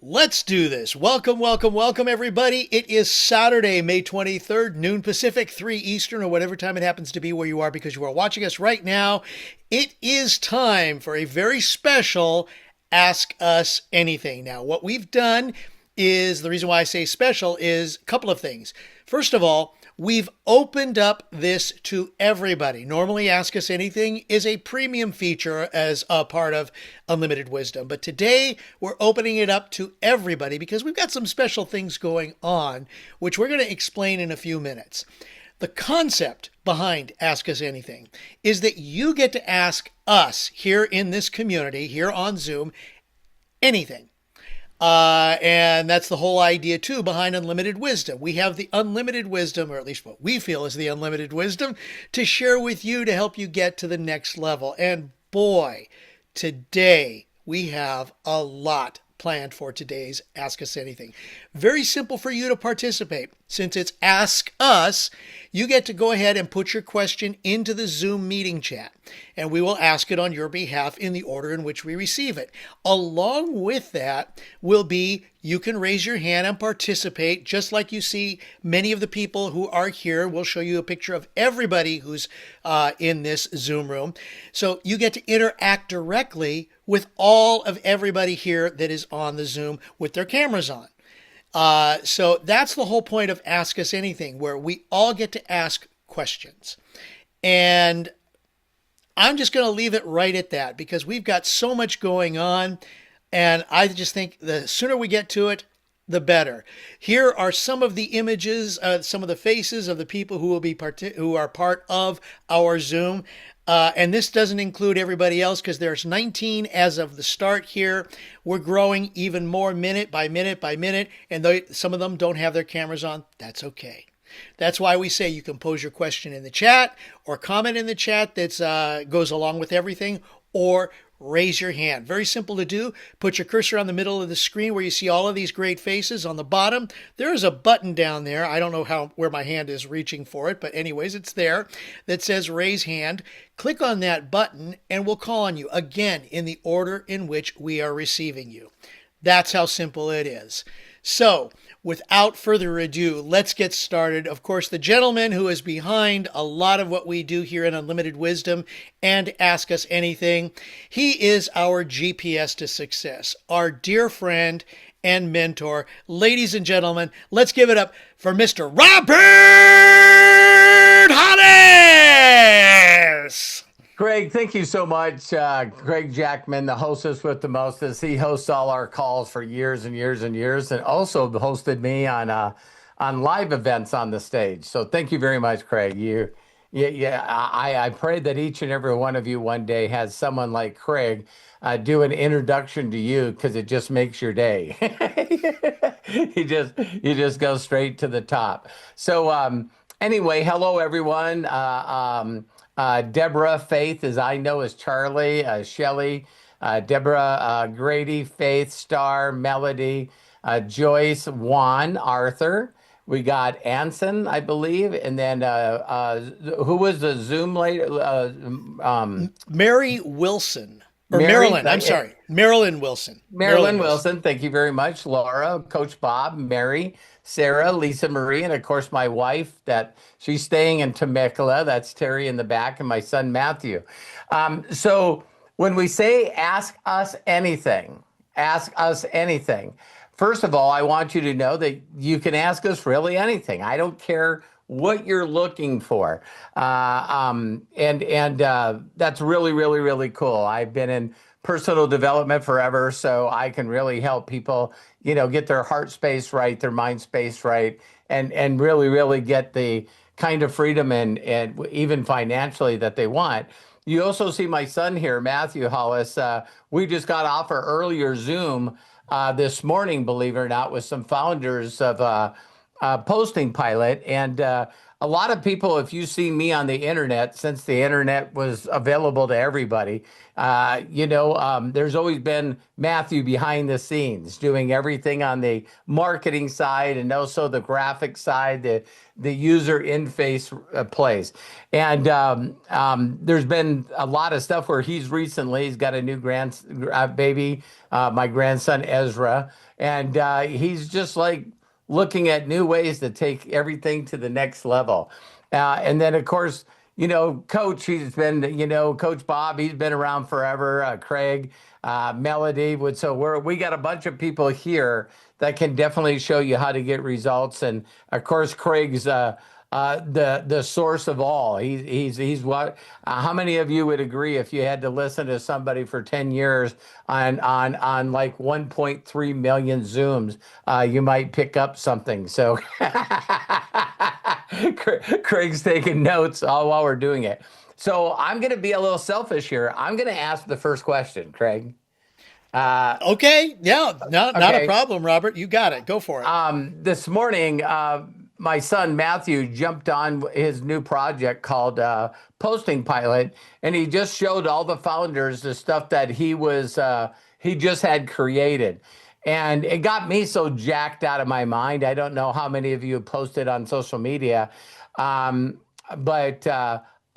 Let's do this. Welcome, welcome, welcome, everybody. It is Saturday, May 23rd, noon Pacific, 3 Eastern, or whatever time it happens to be where you are because you are watching us right now. It is time for a very special Ask Us Anything. Now, what we've done is, the reason why I say special is a couple of things. First of all, we've opened up this to everybody. Normally, Ask Us Anything is a premium feature as a part of Unlimited Wisdom. But today, we're opening it up to everybody because we've got some special things going on, which we're going to explain in a few minutes. The concept behind Ask Us Anything is that you get to ask us here in this community, here on Zoom, anything. And that's the whole idea, too, behind Unlimited Wisdom. We have the unlimited wisdom, or at least what we feel is the unlimited wisdom, to share with you to help you get to the next level. And boy, today we have a lot planned for today's Ask Us Anything. Very simple for you to participate. Since it's Ask Us, you get to go ahead and put your question into the Zoom meeting chat, and we will ask it on your behalf in the order in which we receive it. Along with that will be you can raise your hand and participate, just like you see many of the people who are here. We'll show you a picture of everybody who's in this Zoom room. So you get to interact directly with all of everybody here that is on the Zoom with their cameras on. So that's the whole point of Ask Us Anything, where we all get to ask questions. And I'm just going to leave it right at that because we've got so much going on. And I just think the sooner we get to it, the better. Here are some of the images, some of the faces of the people who will be who are part of our Zoom. And this doesn't include everybody else because there's 19 as of the start here. We're growing even more minute by minute by minute. And some of them don't have their cameras on. That's okay. That's why we say you can pose your question in the chat or comment in the chat that goes along with everything, or raise your hand. Very simple to do. Put your cursor on the middle of the screen where you see all of these great faces. On the bottom, there is a button down there. I don't know where my hand is reaching for it, but anyways, it's there that says raise hand. Click on that button and we'll call on you again in the order in which we are receiving you. That's how simple it is. So, without further ado, let's get started. Of course, the gentleman who is behind a lot of what we do here in Unlimited Wisdom and Ask Us Anything, he is our GPS to success, our dear friend and mentor. Ladies and gentlemen, let's give it up for Mr. Robert Hollis! Greg, thank you so much. Greg Jackman, the hostess with the mostest. He hosts all our calls for years and years and years, and also hosted me on live events on the stage. So thank you very much, Craig. I pray that each and every one of you one day has someone like Craig do an introduction to you, because it just makes your day. you just go straight to the top. So anyway, hello everyone. Deborah, Faith, as I know, is Charlie, Shelley, Deborah, Grady, Faith, Star, Melody, Joyce, Juan, Arthur. We got Anson, I believe, and then who was the Zoom later? Mary Wilson. Or Marilyn, I'm sorry. Marilyn Wilson. Marilyn Wilson, thank you very much. Laura, Coach Bob, Mary, Sarah, Lisa Marie, and of course my wife, that she's staying in Temecula. That's Terry in the back, and my son Matthew. So when we say ask us anything, first of all, I want you to know that you can ask us really anything. I don't care what you're looking for. And that's really, really, really cool. I've been in personal development forever, so I can really help people, get their heart space right, their mind space right, and really, really get the kind of freedom and even financially that they want. You also see my son here, Matthew Hollis. We just got off our earlier Zoom this morning, believe it or not, with some founders of Posting Pilot. And a lot of people, if you see me on the internet, since the internet was available to everybody, there's always been Matthew behind the scenes doing everything on the marketing side and also the graphic side, the user interface plays. And there's been a lot of stuff where he's got a new baby, my grandson Ezra, and he's just like looking at new ways to take everything to the next level. And then, of course, Coach Bob, he's been around forever. Craig, Melody. So we got a bunch of people here that can definitely show you how to get results. And of course, Craig's the source of all. He's what? How many of you would agree if you had to listen to somebody for 10 years on like 1.3 million Zooms, you might pick up something. So Craig's taking notes all while we're doing it. So I'm going to be a little selfish here. I'm going to ask the first question, Craig. Okay. Yeah. Not a Okay. problem, Robert. You got it. Go for it. This morning, my son Matthew jumped on his new project called Posting Pilot, and he just showed all the founders the stuff that he just had created. And it got me so jacked out of my mind. I don't know how many of you have posted on social media, but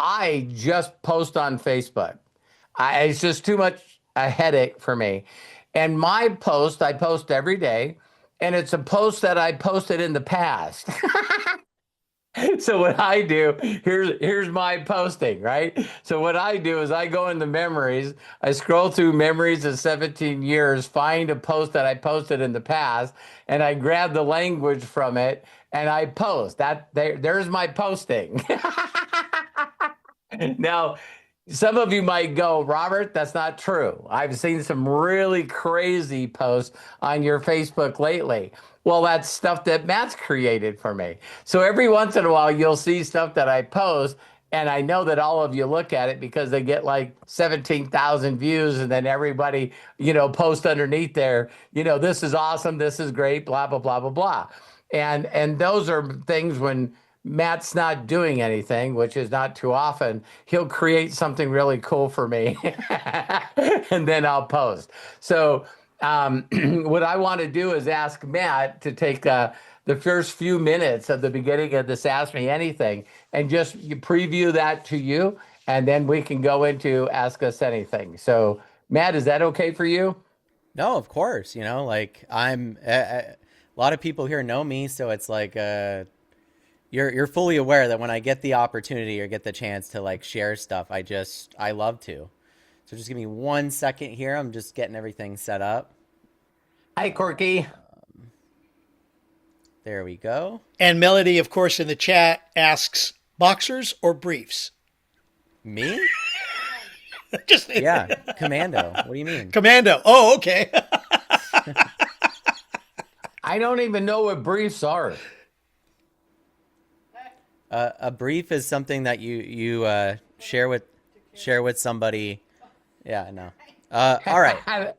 I just post on Facebook. It's just too much a headache for me. And my post, I post every day, and it's a post that I posted in the past. So what I do, here's my posting, right? So what I do is I go into memories, I scroll through memories of 17 years, find a post that I posted in the past, and I grab the language from it and I post. There's my posting. Now, some of you might go, Robert, that's not true. I've seen some really crazy posts on your Facebook lately. Well, that's stuff that Matt's created for me. So every once in a while, you'll see stuff that I post, and I know that all of you look at it because they get like 17,000 views, and then everybody, post underneath there, this is awesome, this is great, blah, blah, blah, blah, blah. And those are things when Matt's not doing anything, which is not too often, he'll create something really cool for me and then I'll post. So what I want to do is ask Matt to take the first few minutes of the beginning of this Ask Me Anything and just preview that to you, and then we can go into Ask Us Anything. So Matt, is that okay for you? No, of course. Like a lot of people here know me, so it's like you're fully aware that when I get the opportunity or get the chance to like share stuff, I love to. So just give me 1 second here. I'm just getting everything set up. Hi, Corky. There we go. And Melody, of course, in the chat asks, boxers or briefs? Me? Just Yeah, Commando. What do you mean? Commando. Oh, okay. I don't even know what briefs are. A brief is something that you share with somebody. Yeah, no. All right.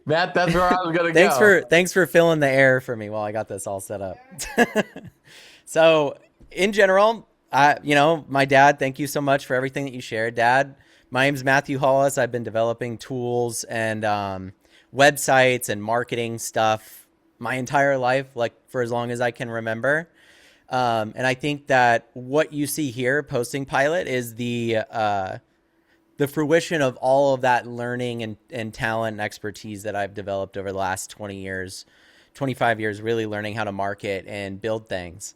Matt, that's where I was going to go. Thanks for filling the air for me while I got this all set up. So, in general, my dad, thank you so much for everything that you shared. Dad, my name's Matthew Hollis. I've been developing tools and websites and marketing stuff my entire life, like for as long as I can remember. And I think that what you see here, Posting Pilot, is the fruition of all of that learning and talent and expertise that I've developed over the last 20 years, 25 years, really learning how to market and build things.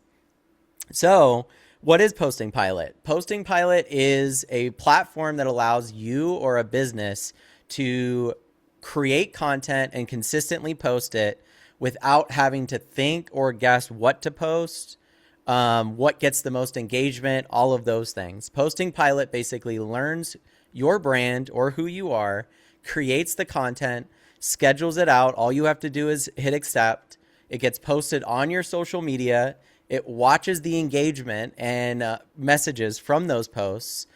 So what is Posting Pilot? Posting Pilot is a platform that allows you or a business to create content and consistently post it without having to think or guess what to post, what gets the most engagement, all of those things. Posting Pilot basically learns your brand or who you are, creates the content, schedules it out. All you have to do is hit accept. It gets posted on your social media. It watches the engagement and messages from those posts,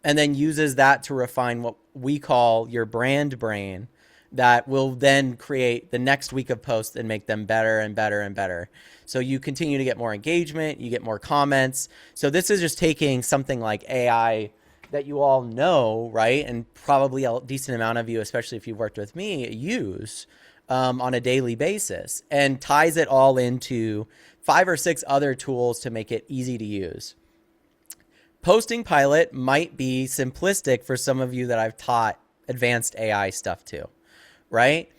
and then uses that to refine what we call your brand brain, that will then create the next week of posts and make them better and better and better. So you continue to get more engagement, you get more comments. So this is just taking something like AI that you all know, right? And probably a decent amount of you, especially if you've worked with me, use on a daily basis, and ties it all into 5 or 6 other tools to make it easy to use. Posting Pilot might be simplistic for some of you that I've taught advanced AI stuff to, right?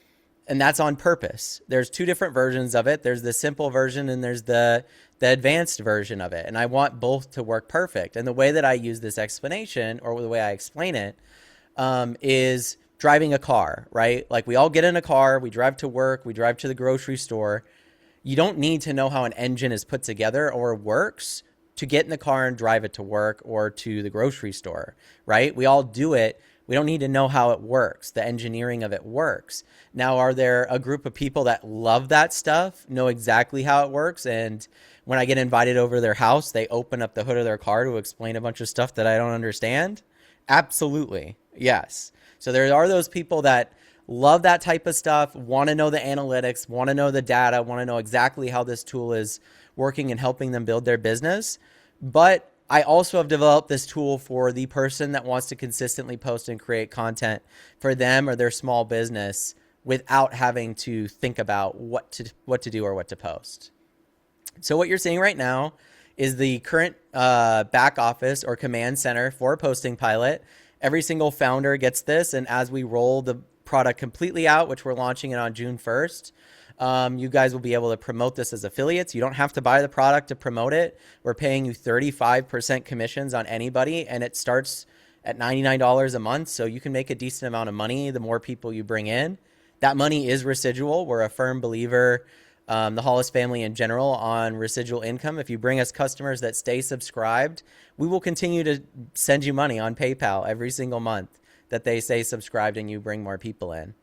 And that's on purpose. There's 2 different versions of it. There's the simple version and there's the advanced version of it. And I want both to work perfect. And the way that I use this explanation, or the way I explain it, is driving a car, right? Like, we all get in a car, we drive to work, we drive to the grocery store. You don't need to know how an engine is put together or works to get in the car and drive it to work or to the grocery store, right? We all do it. We don't need to know how it works. The engineering of it works. Now, are there a group of people that love that stuff, know exactly how it works, and when I get invited over to their house, they open up the hood of their car to explain a bunch of stuff that I don't understand? Absolutely, yes. So there are those people that love that type of stuff, want to know the analytics, want to know the data, want to know exactly how this tool is working and helping them build their business. But I also have developed this tool for the person that wants to consistently post and create content for them or their small business without having to think about what to do or what to post. So what you're seeing right now is the current back office or command center for Posting Pilot. Every single founder gets this, and as we roll the product completely out, which we're launching it on June 1st, you guys will be able to promote this as affiliates. You don't have to buy the product to promote it. We're paying you 35% commissions on anybody, and it starts at $99 a month. So you can make a decent amount of money the more people you bring in. That money is residual. We're a firm believer, the Hollis family in general, on residual income. If you bring us customers that stay subscribed, we will continue to send you money on PayPal every single month that they stay subscribed and you bring more people in.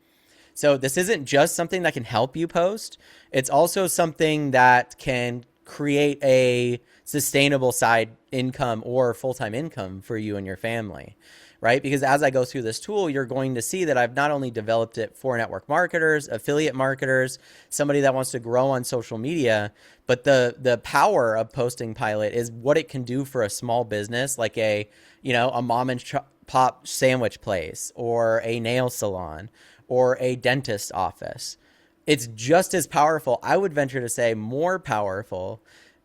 So this isn't just something that can help you post. It's also something that can create a sustainable side income or full-time income for you and your family, right? Because as I go through this tool, you're going to see that I've not only developed it for network marketers, affiliate marketers, somebody that wants to grow on social media, but the power of Posting Pilot is what it can do for a small business, like a mom and pop sandwich place or a nail salon or a dentist office. It's just as powerful, I would venture to say more powerful,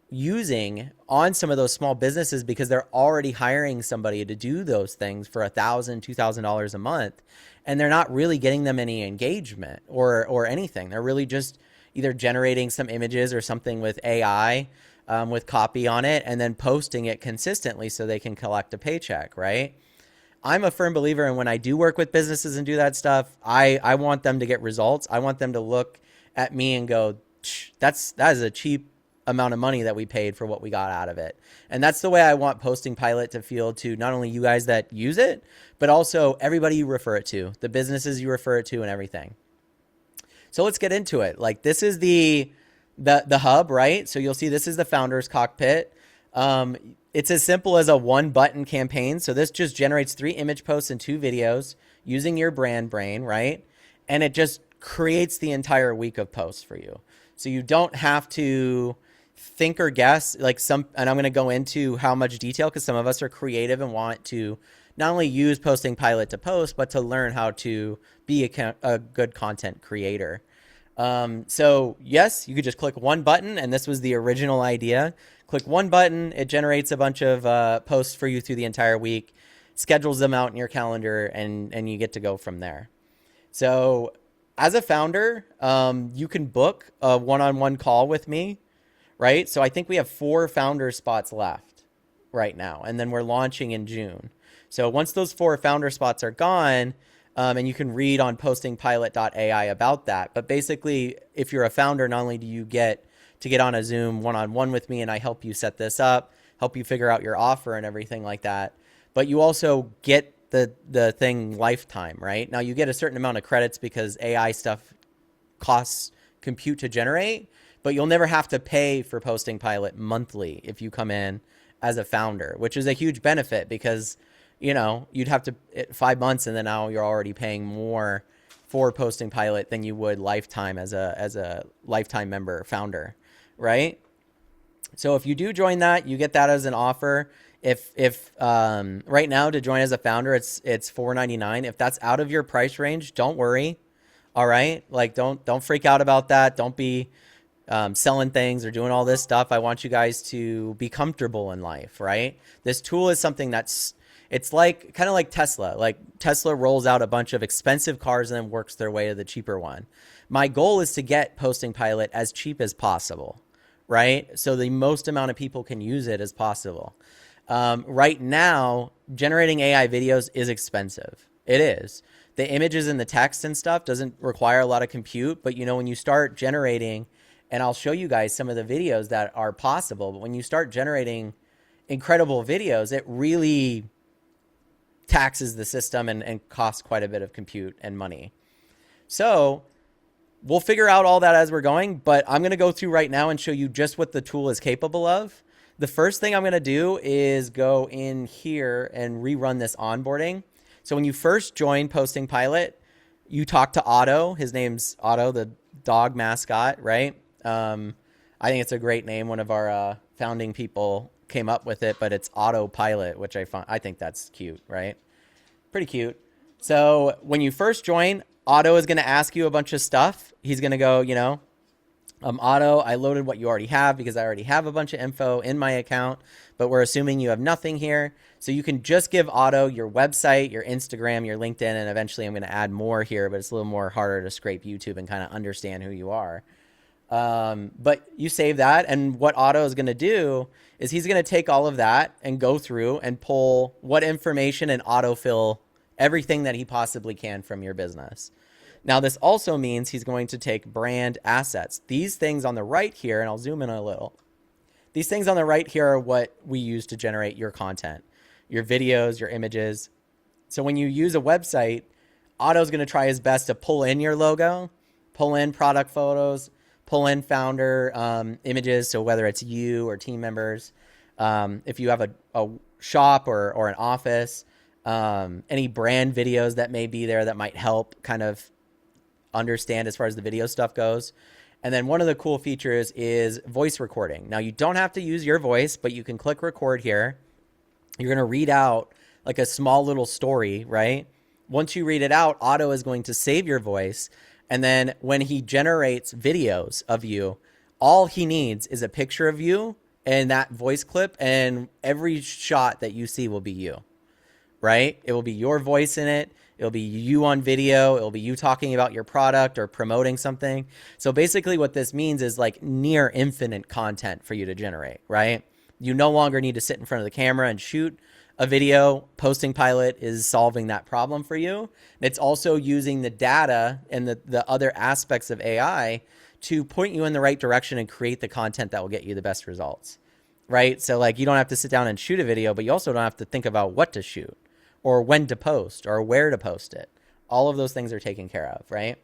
using on some of those small businesses because they're already hiring somebody to do those things for $1,000, $2,000 a month, and they're not really getting them any engagement or anything. They're really just either generating some images or something with AI with copy on it and then posting it consistently so they can collect a paycheck, right? I'm a firm believer in when I do work with businesses and do that stuff, I want them to get results. I want them to look at me and go, that is a cheap amount of money that we paid for what we got out of it. And that's the way I want Posting Pilot to feel to not only you guys that use it, but also everybody you refer it to, the businesses you refer it to and everything. So let's get into it. Like, this is the hub, right? So you'll see this is the founder's cockpit. It's as simple as a 1-button campaign. So this just generates 3 image posts and 2 videos using your brand brain, right? And it just creates the entire week of posts for you. So you don't have to think or guess and I'm going to go into how much detail, because some of us are creative and want to not only use Posting Pilot to post, but to learn how to be a good content creator. So yes, you could just click 1 button, and this was the original idea. Click 1 button, it generates a bunch of posts for you through the entire week, schedules them out in your calendar, and you get to go from there. So as a founder, you can book a one-on-one call with me, right? So I think we have 4 founder spots left right now, and then we're launching in June. So once those 4 founder spots are gone, and you can read on postingpilot.ai about that. But basically, if you're a founder, not only do you get to get on a Zoom one-on-one with me and I help you set this up, help you figure out your offer and everything like that, but you also get the thing lifetime, right? Now you get a certain amount of credits because AI stuff costs compute to generate, but you'll never have to pay for Posting Pilot monthly if you come in as a founder, which is a huge benefit because you'd have to 5 months and then now you're already paying more for Posting Pilot than you would lifetime as a lifetime member founder, right? So if you do join that, you get that as an offer. If right now to join as a founder, it's $4.99. If that's out of your price range, don't worry. All right, like don't freak out about that. Don't be selling things or doing all this stuff. I want you guys to be comfortable in life, right? This tool is something it's like kind of like Tesla. Like Tesla rolls out a bunch of expensive cars and then works their way to the cheaper one. My goal is to get Posting Pilot as cheap as possible, right? So the most amount of people can use it as possible. Right now, generating AI videos is expensive. It is. The images and the text and stuff doesn't require a lot of compute, but when you start generating, and I'll show you guys some of the videos that are possible, but when you start generating incredible videos, it really taxes the system and costs quite a bit of compute and money. So we'll figure out all that as we're going, but I'm going to go through right now and show you just what the tool is capable of. The first thing I'm going to do is go in here and rerun this onboarding. So when you first join Posting Pilot, you talk to Otto. His name's Otto, the dog mascot, right? I think it's a great name. One of our founding people came up with it, but it's Autopilot, which I think that's cute, right? Pretty cute. So when you first join, Otto is going to ask you a bunch of stuff. He's going to go, Otto, I loaded what you already have because I already have a bunch of info in my account, but we're assuming you have nothing here. So you can just give Otto your website, your Instagram, your LinkedIn, and eventually I'm going to add more here, but it's a little more harder to scrape YouTube and kind of understand who you are. But you save that, and what Otto is going to do is he's going to take all of that and go through and pull what information and autofill everything that he possibly can from your business. Now, this also means he's going to take brand assets. These things on the right here, and I'll zoom in a little. These things on the right here are what we use to generate your content, your videos, your images. So when you use a website, Otto's going to try his best to pull in your logo, pull in product photos, pull in founder images. So whether it's you or team members, if you have a shop or an office, any brand videos that may be there that might help kind of understand as far as the video stuff goes. And then one of the cool features is voice recording. Now you don't have to use your voice, but you can click record here. You're going to read out like a small little story, right? Once you read it out, Otto is going to save your voice. And then when he generates videos of you, all he needs is a picture of you and that voice clip, and every shot that you see will be you, right? It will be your voice in it. It'll be you on video. It'll be you talking about your product or promoting something. So basically what this means is like near infinite content for you to generate, right? You no longer need to sit in front of the camera and shoot a video. Posting Pilot is solving that problem for you. It's also using the data and the other aspects of AI to point you in the right direction and create the content that will get you the best results, right? So like you don't have to sit down and shoot a video, but you also don't have to think about what to shoot or when to post or where to post it. All of those things are taken care of, right?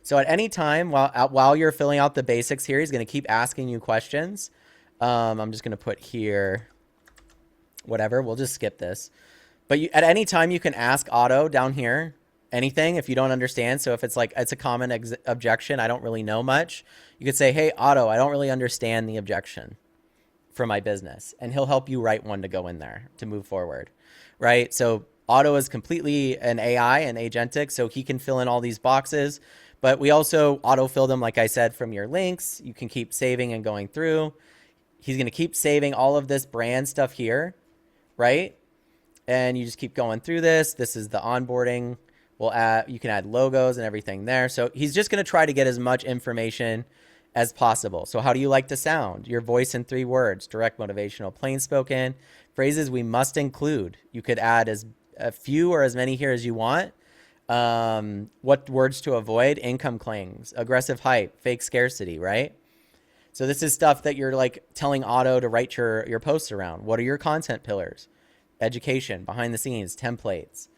So at any time while you're filling out the basics here, he's going to keep asking you questions. I'm just going to put here, whatever, we'll just skip this. But at any time you can ask Otto down here anything if you don't understand. So if it's like, it's a common objection, I don't really know much, you could say, hey, Otto, I don't really understand the objection for my business. And he'll help you write one to go in there to move forward, right? So Otto is completely an AI and agentic, so he can fill in all these boxes. But we also autofill them, like I said, from your links. You can keep saving and going through. He's going to keep saving all of this brand stuff here, right? And you just keep going through this. This is the onboarding. You can add logos and everything there. So he's just going to try to get as much information as possible. So how do you like to sound? Your voice in 3 words, direct, motivational, plain spoken. Phrases we must include. You could add as a few or as many here as you want. What words to avoid? Income claims, aggressive hype, fake scarcity, right? So this is stuff that you're like telling Otto to write your posts around. What are your content pillars? Education, behind the scenes, templates,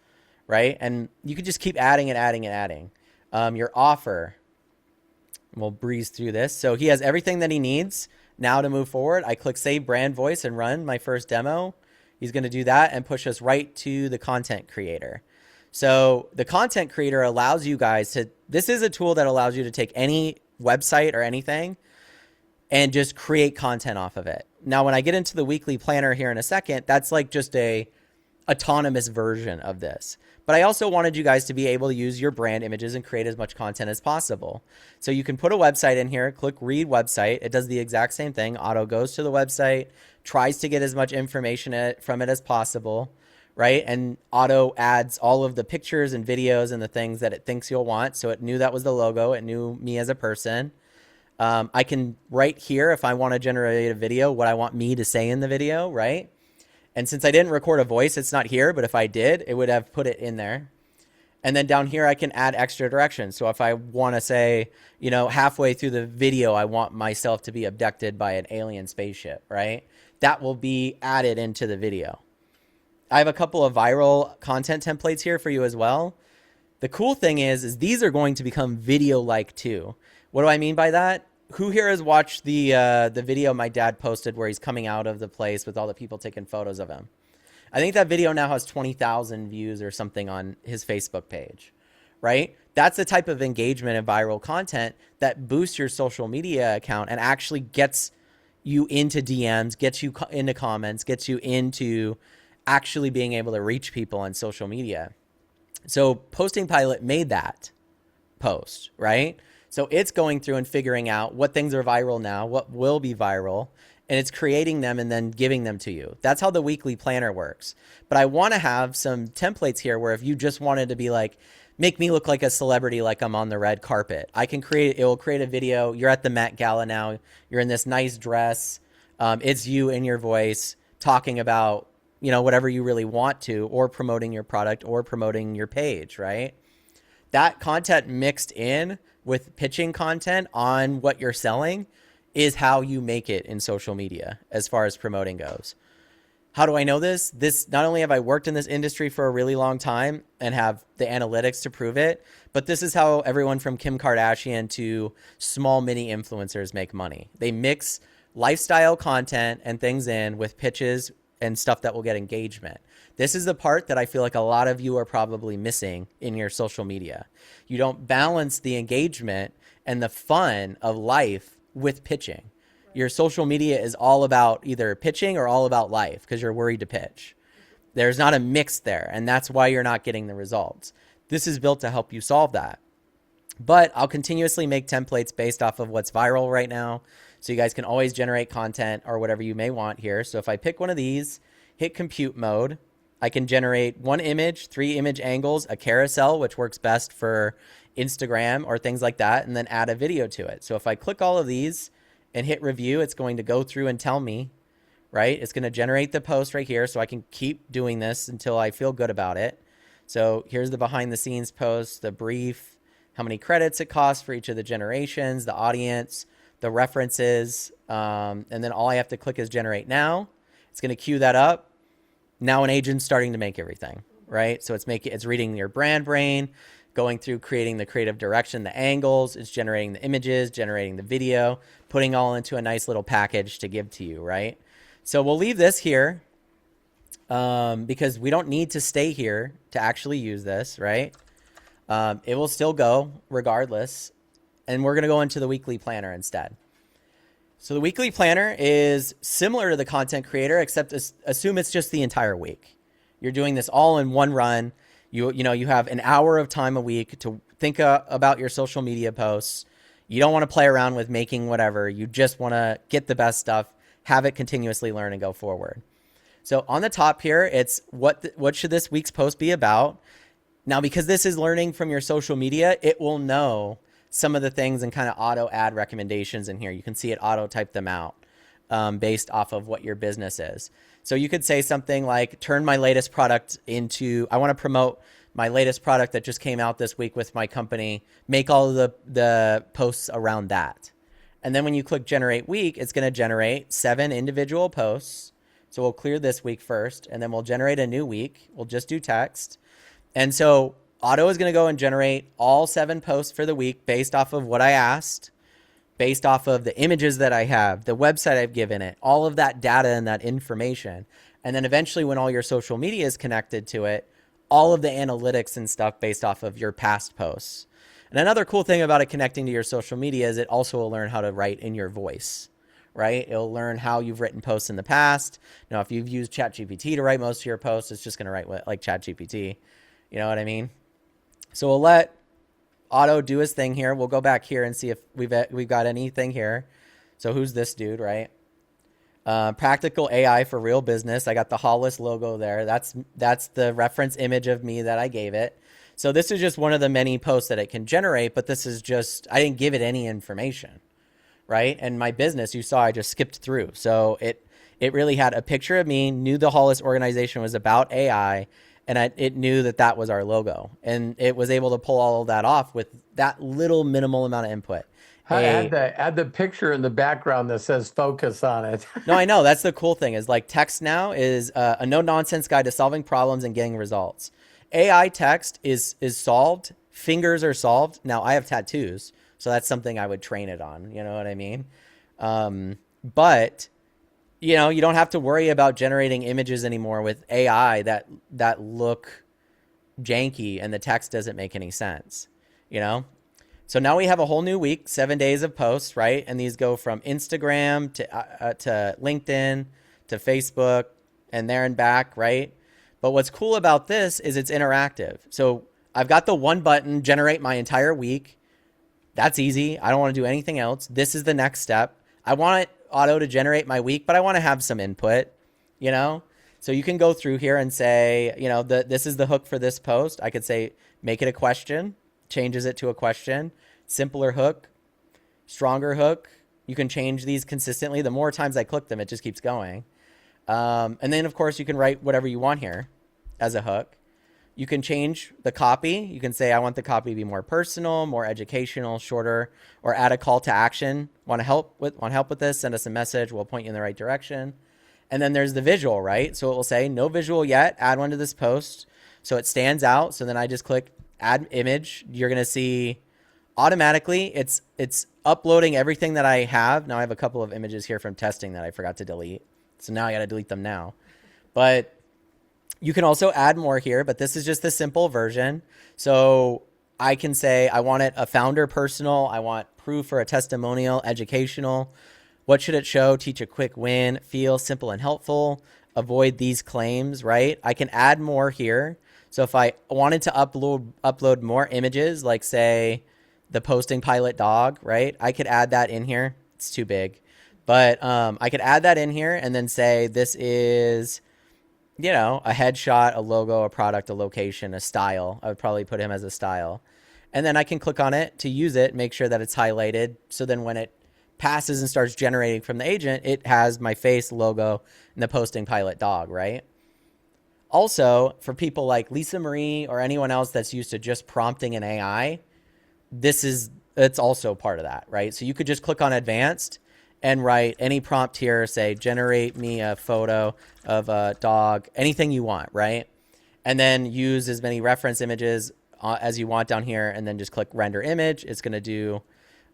right? And you could just keep adding and adding and adding. Your offer, we'll breeze through this. So he has everything that he needs now to move forward. I click save brand voice and run my first demo. He's going to do that and push us right to the content creator. So the content creator allows you guys This is a tool that allows you to take any website or anything and just create content off of it. Now, when I get into the weekly planner here in a second, that's like just a autonomous version of this. But I also wanted you guys to be able to use your brand images and create as much content as possible. So you can put a website in here, click read website. It does the exact same thing. Auto goes to the website, tries to get as much information from it as possible, right? And Auto adds all of the pictures and videos and the things that it thinks you'll want. So it knew that was the logo. It knew me as a person. I can write here, if I want to generate a video, what I want me to say in the video, right? And since I didn't record a voice, it's not here, but if I did, it would have put it in there. And then down here, I can add extra directions. So if I want to say, you know, halfway through the video, I want myself to be abducted by an alien spaceship, right? That will be added into the video. I have a couple of viral content templates here for you as well. The cool thing is these are going to become video-like too. What do I mean by that? Who here has watched the video my dad posted where he's coming out of the place with all the people taking photos of him? I think that video now has 20,000 views or something on his Facebook page, right? That's the type of engagement and viral content that boosts your social media account and actually gets you into DMs, gets you into comments, gets you into actually being able to reach people on social media. So Posting Pilot made that post, right? So it's going through and figuring out what things are viral now, what will be viral, and it's creating them and then giving them to you. That's how the weekly planner works. But I want to have some templates here where if you just wanted to be like, make me look like a celebrity, like I'm on the red carpet, I can create, it will create a video. You're at the Met Gala now. You're in this nice dress. It's you in your voice talking about, you know, whatever you really want to, or promoting your product or promoting your page, right? That content mixed in with pitching content on what you're selling is how you make it in social media as far as promoting goes. How do I know this? Not only have I worked in this industry for a really long time and have the analytics to prove it, but this is how everyone from Kim Kardashian to small mini influencers make money. They mix lifestyle content and things in with pitches and stuff that will get engagement. This is the part that I feel like a lot of you are probably missing in your social media. You don't balance the engagement and the fun of life with pitching. Your social media is all about either pitching or all about life because you're worried to pitch. There's not a mix there, and that's why you're not getting the results. This is built to help you solve that. But I'll continuously make templates based off of what's viral right now, so you guys can always generate content or whatever you may want here. So if I pick one of these, hit compute mode, I can generate one image, 3 image angles, a carousel, which works best for Instagram or things like that, and then add a video to it. So if I click all of these and hit review, it's going to go through and tell me, right? It's going to generate the post right here, so I can keep doing this until I feel good about it. So here's the behind the scenes post, the brief, how many credits it costs for each of the generations, the audience, the references, and then all I have to click is generate now. It's going to queue that up. Now an agent's starting to make everything, right? So it's reading your brand brain, going through creating the creative direction, the angles, it's generating the images, generating the video, putting all into a nice little package to give to you, right? So we'll leave this here because we don't need to stay here to actually use this, right? It will still go regardless. And we're going to go into the weekly planner instead. So the weekly planner is similar to the content creator, except assume it's just the entire week. You're doing this all in one run. You have an hour of time a week to think about your social media posts. You don't want to play around with making whatever. You just want to get the best stuff, have it continuously learn and go forward. So on the top here, it's what should this week's post be about? Now, because this is learning from your social media, it will know some of the things and kind of auto add recommendations in here. You can see it auto type them out based off of what your business is. So you could say something like, turn my latest product into, I want to promote my latest product that just came out this week with my company, make all of the posts around that. And then when you click generate week, it's going to generate 7 individual posts. So we'll clear this week first, and then we'll generate a new week. We'll just do text. And so Auto is going to go and generate all 7 posts for the week based off of what I asked, based off of the images that I have, the website I've given it, all of that data and that information. And then eventually when all your social media is connected to it, all of the analytics and stuff based off of your past posts. And another cool thing about it connecting to your social media is it also will learn how to write in your voice, right? It'll learn how you've written posts in the past. Now, if you've used ChatGPT to write most of your posts, it's just going to write like ChatGPT. You know what I mean? So we'll let Otto do his thing here. We'll go back here and see if we've got anything here. So who's this dude, right? Practical AI for real business. I got the Hollis logo there. That's the reference image of me that I gave it. So this is just one of the many posts that it can generate, but this is just, I didn't give it any information, right? And my business, you saw, I just skipped through. So it really had a picture of me, knew the Hollis organization was about AI, and it knew that was our logo. And it was able to pull all of that off with that little minimal amount of input. Add the picture in the background that says focus on it. No, I know. That's the cool thing is like text now is a no-nonsense guide to solving problems and getting results. AI text is solved. Fingers are solved. Now, I have tattoos, so that's something I would train it on. You know what I mean? But, you know, you don't have to worry about generating images anymore with AI that look janky and the text doesn't make any sense, you know? So now we have a whole new week, 7 days of posts, right? And these go from Instagram to LinkedIn to Facebook and there and back, right? But what's cool about this is it's interactive. So I've got the one button, generate my entire week. That's easy. I don't want to do anything else. This is the next step. I want Otto to generate my week, but I want to have some input, you know? So you can go through here and say, you know, this is the hook for this post. I could say, make it a question. Changes it to a question. Simpler hook, stronger hook. You can change these consistently. The more times I click them, it just keeps going. And then, of course, you can write whatever you want here as a hook. You can change the copy. You can say, I want the copy to be more personal, more educational, shorter, or add a call to action. Want help with this? Send us a message. We'll point you in the right direction. And then there's the visual, right? So it will say, no visual yet. Add one to this post. So it stands out. So then I just click add image. You're going to see automatically it's uploading everything that I have. Now I have a couple of images here from testing that I forgot to delete. So now I got to delete them now. But you can also add more here, but this is just the simple version. So I can say I want it a founder personal. I want proof or a testimonial, educational. What should it show? Teach a quick win, feel simple and helpful, avoid these claims, right? I can add more here. So if I wanted to upload more images, like say the posting pilot dog, right? I could add that in here. It's too big, but I could add that in here and then say this is, you know, a headshot, a logo, a product, a location, a style. I would probably put him as a style. And then I can click on it to use it, make sure that it's highlighted. So then when it passes and starts generating from the agent, it has my face, logo, and the posting pilot dog, right? Also, for people like Lisa Marie or anyone else that's used to just prompting an AI, it's also part of that, right? So you could just click on advanced and write any prompt here, say, generate me a photo of a dog, anything you want, right? And then use as many reference images as you want down here, and then just click render image. It's going to do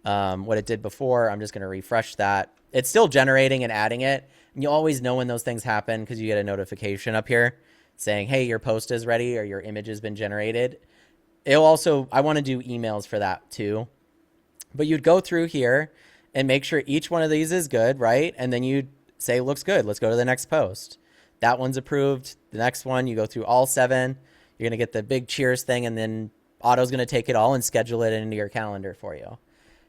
what it did before. I'm just going to refresh that. It's still generating and adding it. And you always know when those things happen because you get a notification up here saying, hey, your post is ready or your image has been generated. It'll also, I want to do emails for that too. But you'd go through here and make sure each one of these is good, right? And then you'd say, looks good. Let's go to the next post. That one's approved. The next one, you go through all 7. You're going to get the big cheers thing, and then Otto's going to take it all and schedule it into your calendar for you.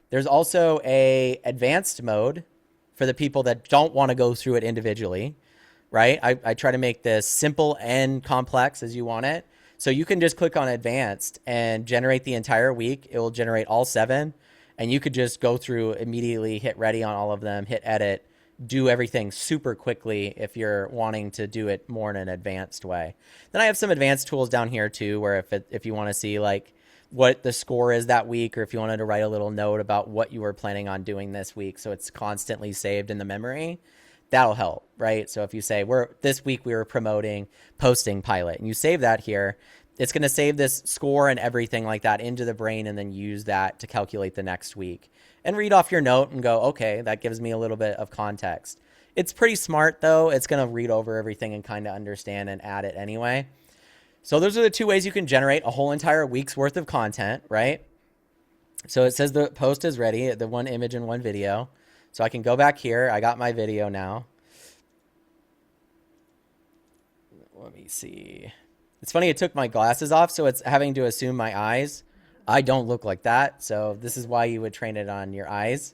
There's also a advanced mode for the people that don't want to go through it individually, right? I try to make this simple and complex as you want it. So you can just click on advanced and generate the entire week. It will generate all 7. And you could just go through immediately, hit ready on all of them, hit edit, do everything super quickly if you're wanting to do it more in an advanced way. Then I have some advanced tools down here too, where if you want to see like what the score is that week, or if you wanted to write a little note about what you were planning on doing this week, so it's constantly saved in the memory, that'll help, right? So if you say this week we were promoting posting pilot, and you save that here, it's going to save this score and everything like that into the brain, and then use that to calculate the next week and read off your note and go, okay, that gives me a little bit of context. It's pretty smart though. It's going to read over everything and kind of understand and add it anyway. So those are the 2 ways you can generate a whole entire week's worth of content, right? So it says the post is ready, the one image and one video. So I can go back here. I got my video now. Let me see. It's funny, it took my glasses off, so it's having to assume my eyes. I don't look like that, so this is why you would train it on your eyes.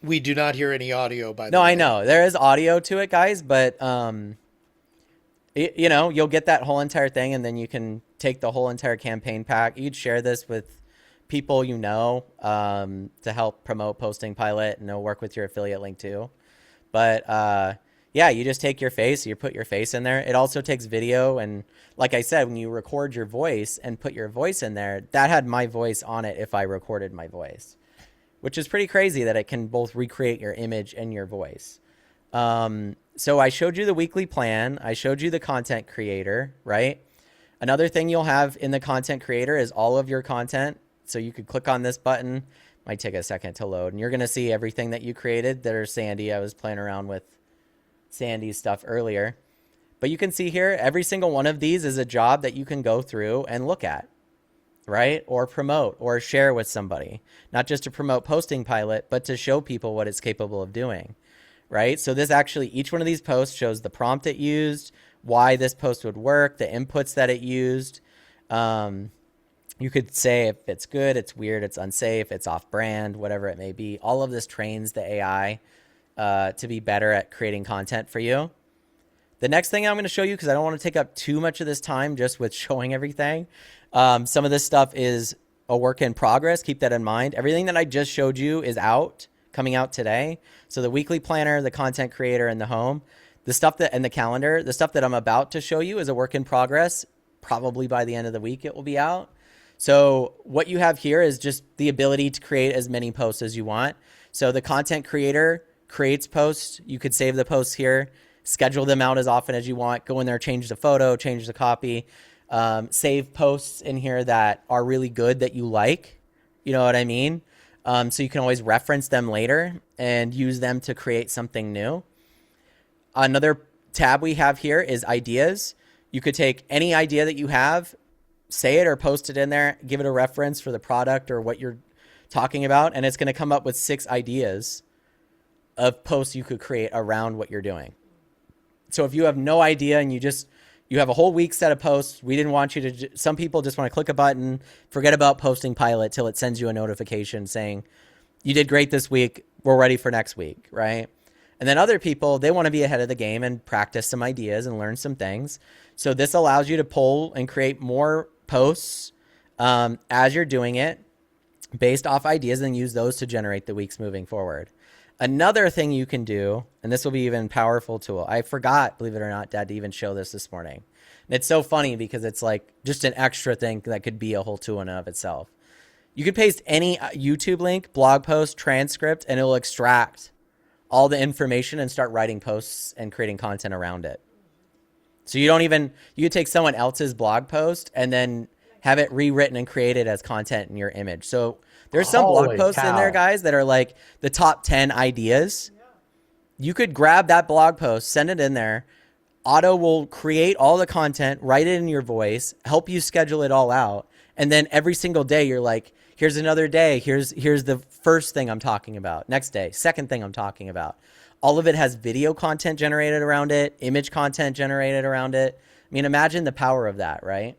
We do not hear any audio, by the No, way. I know. There is audio to it, guys, but you know, you'll get that whole entire thing, and then you can take the whole entire campaign pack. You'd share this with people you know to help promote Posting Pilot, and they'll work with your affiliate link too. But yeah, you just take your face, you put your face in there. It also takes video, and like I said, when you record your voice and put your voice in there, that had my voice on it if I recorded my voice, which is pretty crazy that it can both recreate your image and your voice. So I showed you the weekly plan. I showed you the content creator, right? Another thing you'll have in the content creator is all of your content. So you could click on this button. Might take a second to load. And you're going to see everything that you created. There's Sandy. I was playing around with Sandy's stuff earlier. But you can see here, every single one of these is a job that you can go through and look at, right? Or promote or share with somebody. Not just to promote Posting Pilot, but to show people what it's capable of doing. Right? So this actually, each one of these posts shows the prompt it used, why this post would work, the inputs that it used. You could say if it's good, it's weird, it's unsafe, it's off brand, whatever it may be. All of this trains the AI to be better at creating content for you. The next thing I'm going to show you, because I don't want to take up too much of this time just with showing everything. Some of this stuff is a work in progress. Keep that in mind. Everything that I just showed you is coming out today. So the weekly planner, the content creator, and the home, the stuff that, and the calendar, the stuff that I'm about to show you is a work in progress. Probably by the end of the week, it will be out. So what you have here is just the ability to create as many posts as you want. So the content creator creates posts. You could save the posts here, schedule them out as often as you want, go in there, change the photo, change the copy, save posts in here that are really good that you like. You know what I mean? So you can always reference them later and use them to create something new. Another tab we have here is ideas. You could take any idea that you have, say it or post it in there, give it a reference for the product or what you're talking about, and it's going to come up with 6 ideas of posts you could create around what you're doing. So if you have no idea and you have a whole week set of posts, we didn't want you to, some people just want to click a button, forget about Posting Pilot till it sends you a notification saying, you did great this week, we're ready for next week, right? And then other people, they want to be ahead of the game and practice some ideas and learn some things. So this allows you to pull and create more posts as you're doing it based off ideas and use those to generate the weeks moving forward. Another thing you can do, and this will be even powerful tool. I forgot, believe it or not, Dad, to even show this morning. And it's so funny because it's like just an extra thing that could be a whole tool in and of itself. You could paste any YouTube link, blog post, transcript, and it will extract all the information and start writing posts and creating content around it. So you could take someone else's blog post and then have it rewritten and created as content in your image. So there's some blog posts in there, guys, that are like the top 10 ideas. You could grab that blog post, send it in there. Auto will create all the content, write it in your voice, help you schedule it all out. And then every single day you're like, here's another day. Here's the first thing I'm talking about. Next day, second thing I'm talking about. All of it has video content generated around it, image content generated around it. I mean, imagine the power of that, right?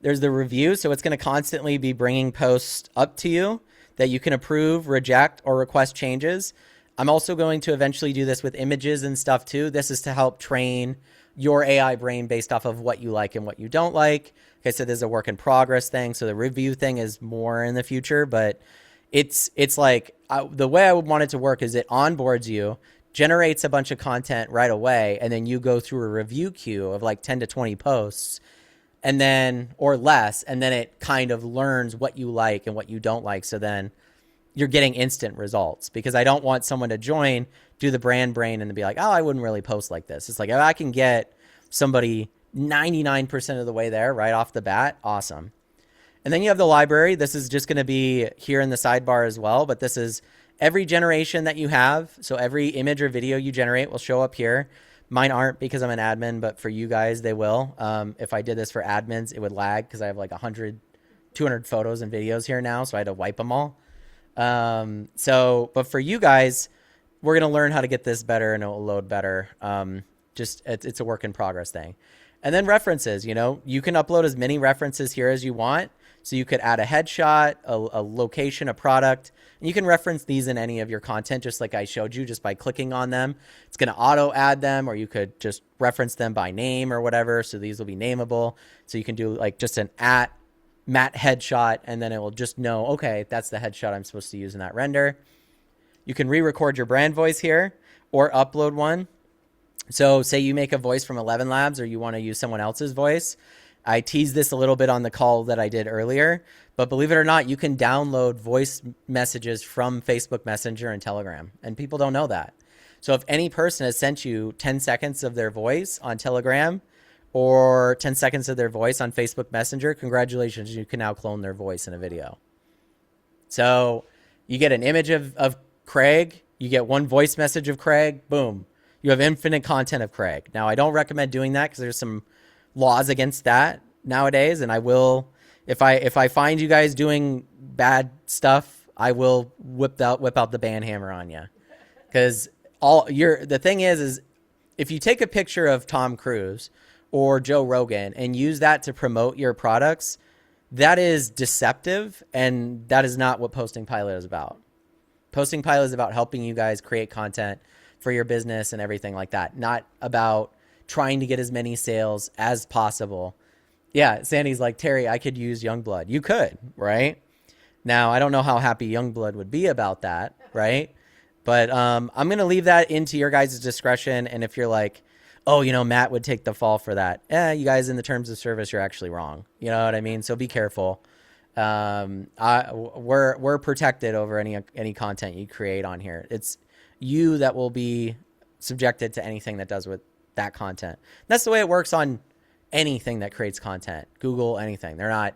There's the review, so it's going to constantly be bringing posts up to you that you can approve, reject, or request changes. I'm also going to eventually do this with images and stuff too. This is to help train your AI brain based off of what you like and what you don't like. Like I said, there's a work in progress thing, so the review thing is more in the future, but it's like the way I would want it to work is it onboards you, generates a bunch of content right away, and then you go through a review queue of like 10 to 20 posts, and then, or less, and then it kind of learns what you like and what you don't like. So then you're getting instant results, because I don't want someone to join, do the brand brain, and be like, oh, I wouldn't really post like this. It's like, if I can get somebody 99% of the way there right off the bat, awesome. And then you have the library. This is just going to be here in the sidebar as well, but this is every generation that you have. So every image or video you generate will show up here. Mine aren't because I'm an admin, but for you guys, they will. If I did this for admins, it would lag because I have like 100, 200 photos and videos here now, so I had to wipe them all. But for you guys, we're going to learn how to get this better and it will load better. It's a work in progress thing. And then references, you know, you can upload as many references here as you want. So you could add a headshot, a location, a product, and you can reference these in any of your content, just like I showed you, just by clicking on them. It's going to auto add them, or you could just reference them by name or whatever. So these will be nameable. So you can do like just an @Matt headshot, and then it will just know, okay, that's the headshot I'm supposed to use in that render. You can re-record your brand voice here or upload one. So say you make a voice from 11 Labs or you want to use someone else's voice. I teased this a little bit on the call that I did earlier, but believe it or not, you can download voice messages from Facebook Messenger and Telegram, and people don't know that. So if any person has sent you 10 seconds of their voice on Telegram or 10 seconds of their voice on Facebook Messenger, congratulations, you can now clone their voice in a video. So you get an image of Craig, you get one voice message of Craig, boom. You have infinite content of Craig. Now, I don't recommend doing that because there's some laws against that nowadays, and I will, if I find you guys doing bad stuff, I will whip out the band hammer on you. Because the thing is if you take a picture of Tom Cruise or Joe Rogan and use that to promote your products, that is deceptive, and that is not what Posting Pilot is about. Posting Pilot is about helping you guys create content for your business and everything like that, not about trying to get as many sales as possible. Yeah, Sandy's like, Terry, I could use Youngblood. You could, right? Now, I don't know how happy Youngblood would be about that, right? But I'm going to leave that into your guys' discretion. And if you're like, oh, you know, Matt would take the fall for that. You guys, in the terms of service, you're actually wrong. You know what I mean? So be careful. We're protected over any content you create on here. It's you that will be subjected to anything that does with that content. That's the way it works on anything that creates content. Google, anything. They're not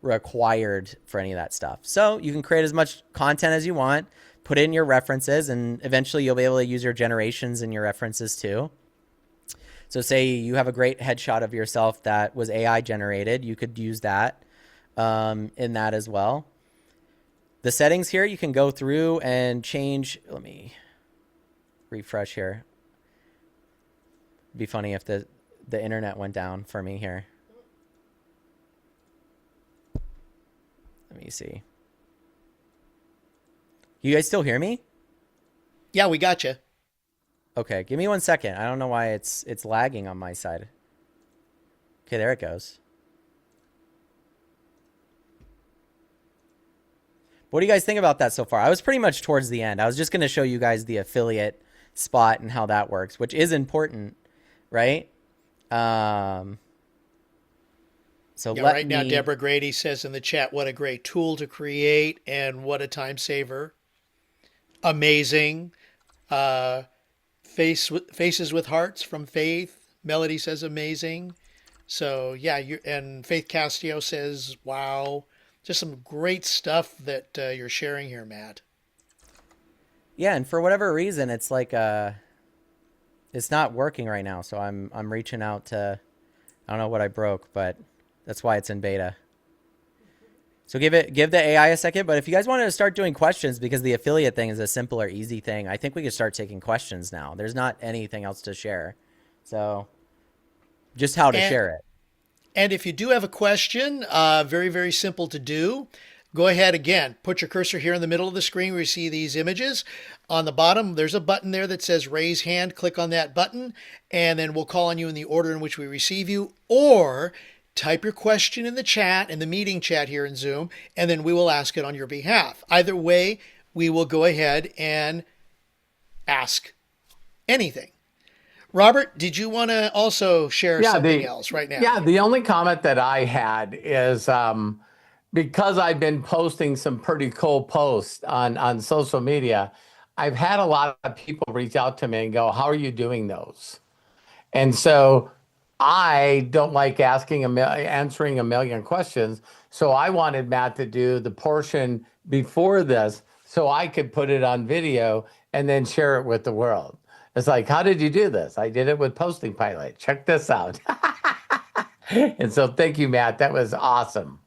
required for any of that stuff. So you can create as much content as you want, put in your references, and eventually you'll be able to use your generations in your references too. So say you have a great headshot of yourself that was AI generated, you could use that in that as well. The settings here, you can go through and change. Let me refresh here. It'd be funny if the internet went down for me here. Let me see. You guys still hear me? Yeah, we got you. Okay, give me 1 second. I don't know why it's lagging on my side. Okay, there it goes. What do you guys think about that so far? I was pretty much towards the end. I was just going to show you guys the affiliate spot and how that works, which is important, right? So yeah, right now, Deborah Grady says in the chat, what a great tool to create and what a time saver. Amazing. Faces with Hearts from Faith. Melody says amazing. So yeah, and Faith Castillo says, wow. Just some great stuff that you're sharing here, Matt. Yeah, and for whatever reason, it's like it's not working right now. So I'm reaching out to, I don't know what I broke, but that's why it's in beta. So give the AI a second. But if you guys wanted to start doing questions, because the affiliate thing is a simple or easy thing, I think we could start taking questions now. There's not anything else to share. So just how to share it. And if you do have a question, very, very simple to do. Go ahead again, put your cursor here in the middle of the screen where you see these images. On the bottom, there's a button there that says raise hand. Click on that button, and then we'll call on you in the order in which we receive you. Or type your question in the chat, in the meeting chat here in Zoom, and then we will ask it on your behalf. Either way, we will go ahead and ask anything. Robert, did you want to also share something else right now? Yeah, the only comment that I had is because I've been posting some pretty cool posts on social media, I've had a lot of people reach out to me and go, how are you doing those? And so I don't like answering a million questions. So I wanted Matt to do the portion before this so I could put it on video and then share it with the world. It's like, how did you do this? I did it with Posting Pilot. Check this out. And so thank you, Matt. That was awesome.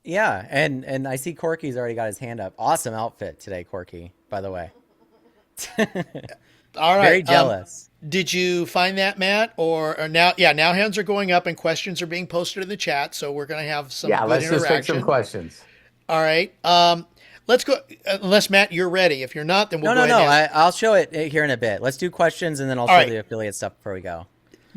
Yeah, and I see Corky's already got his hand up. Awesome outfit today, Corky, by the way. All right. Very jealous. Did you find that, Matt? Or now? Yeah, now hands are going up and questions are being posted in the chat. So we're going to have some Yeah, good let's interaction. just take some questions. All right. Let's go. Unless Matt, you're ready. If you're not, then we'll No, go ahead. I'll show it here in a bit. Let's do questions, and then I'll All show right. the affiliate stuff before we go.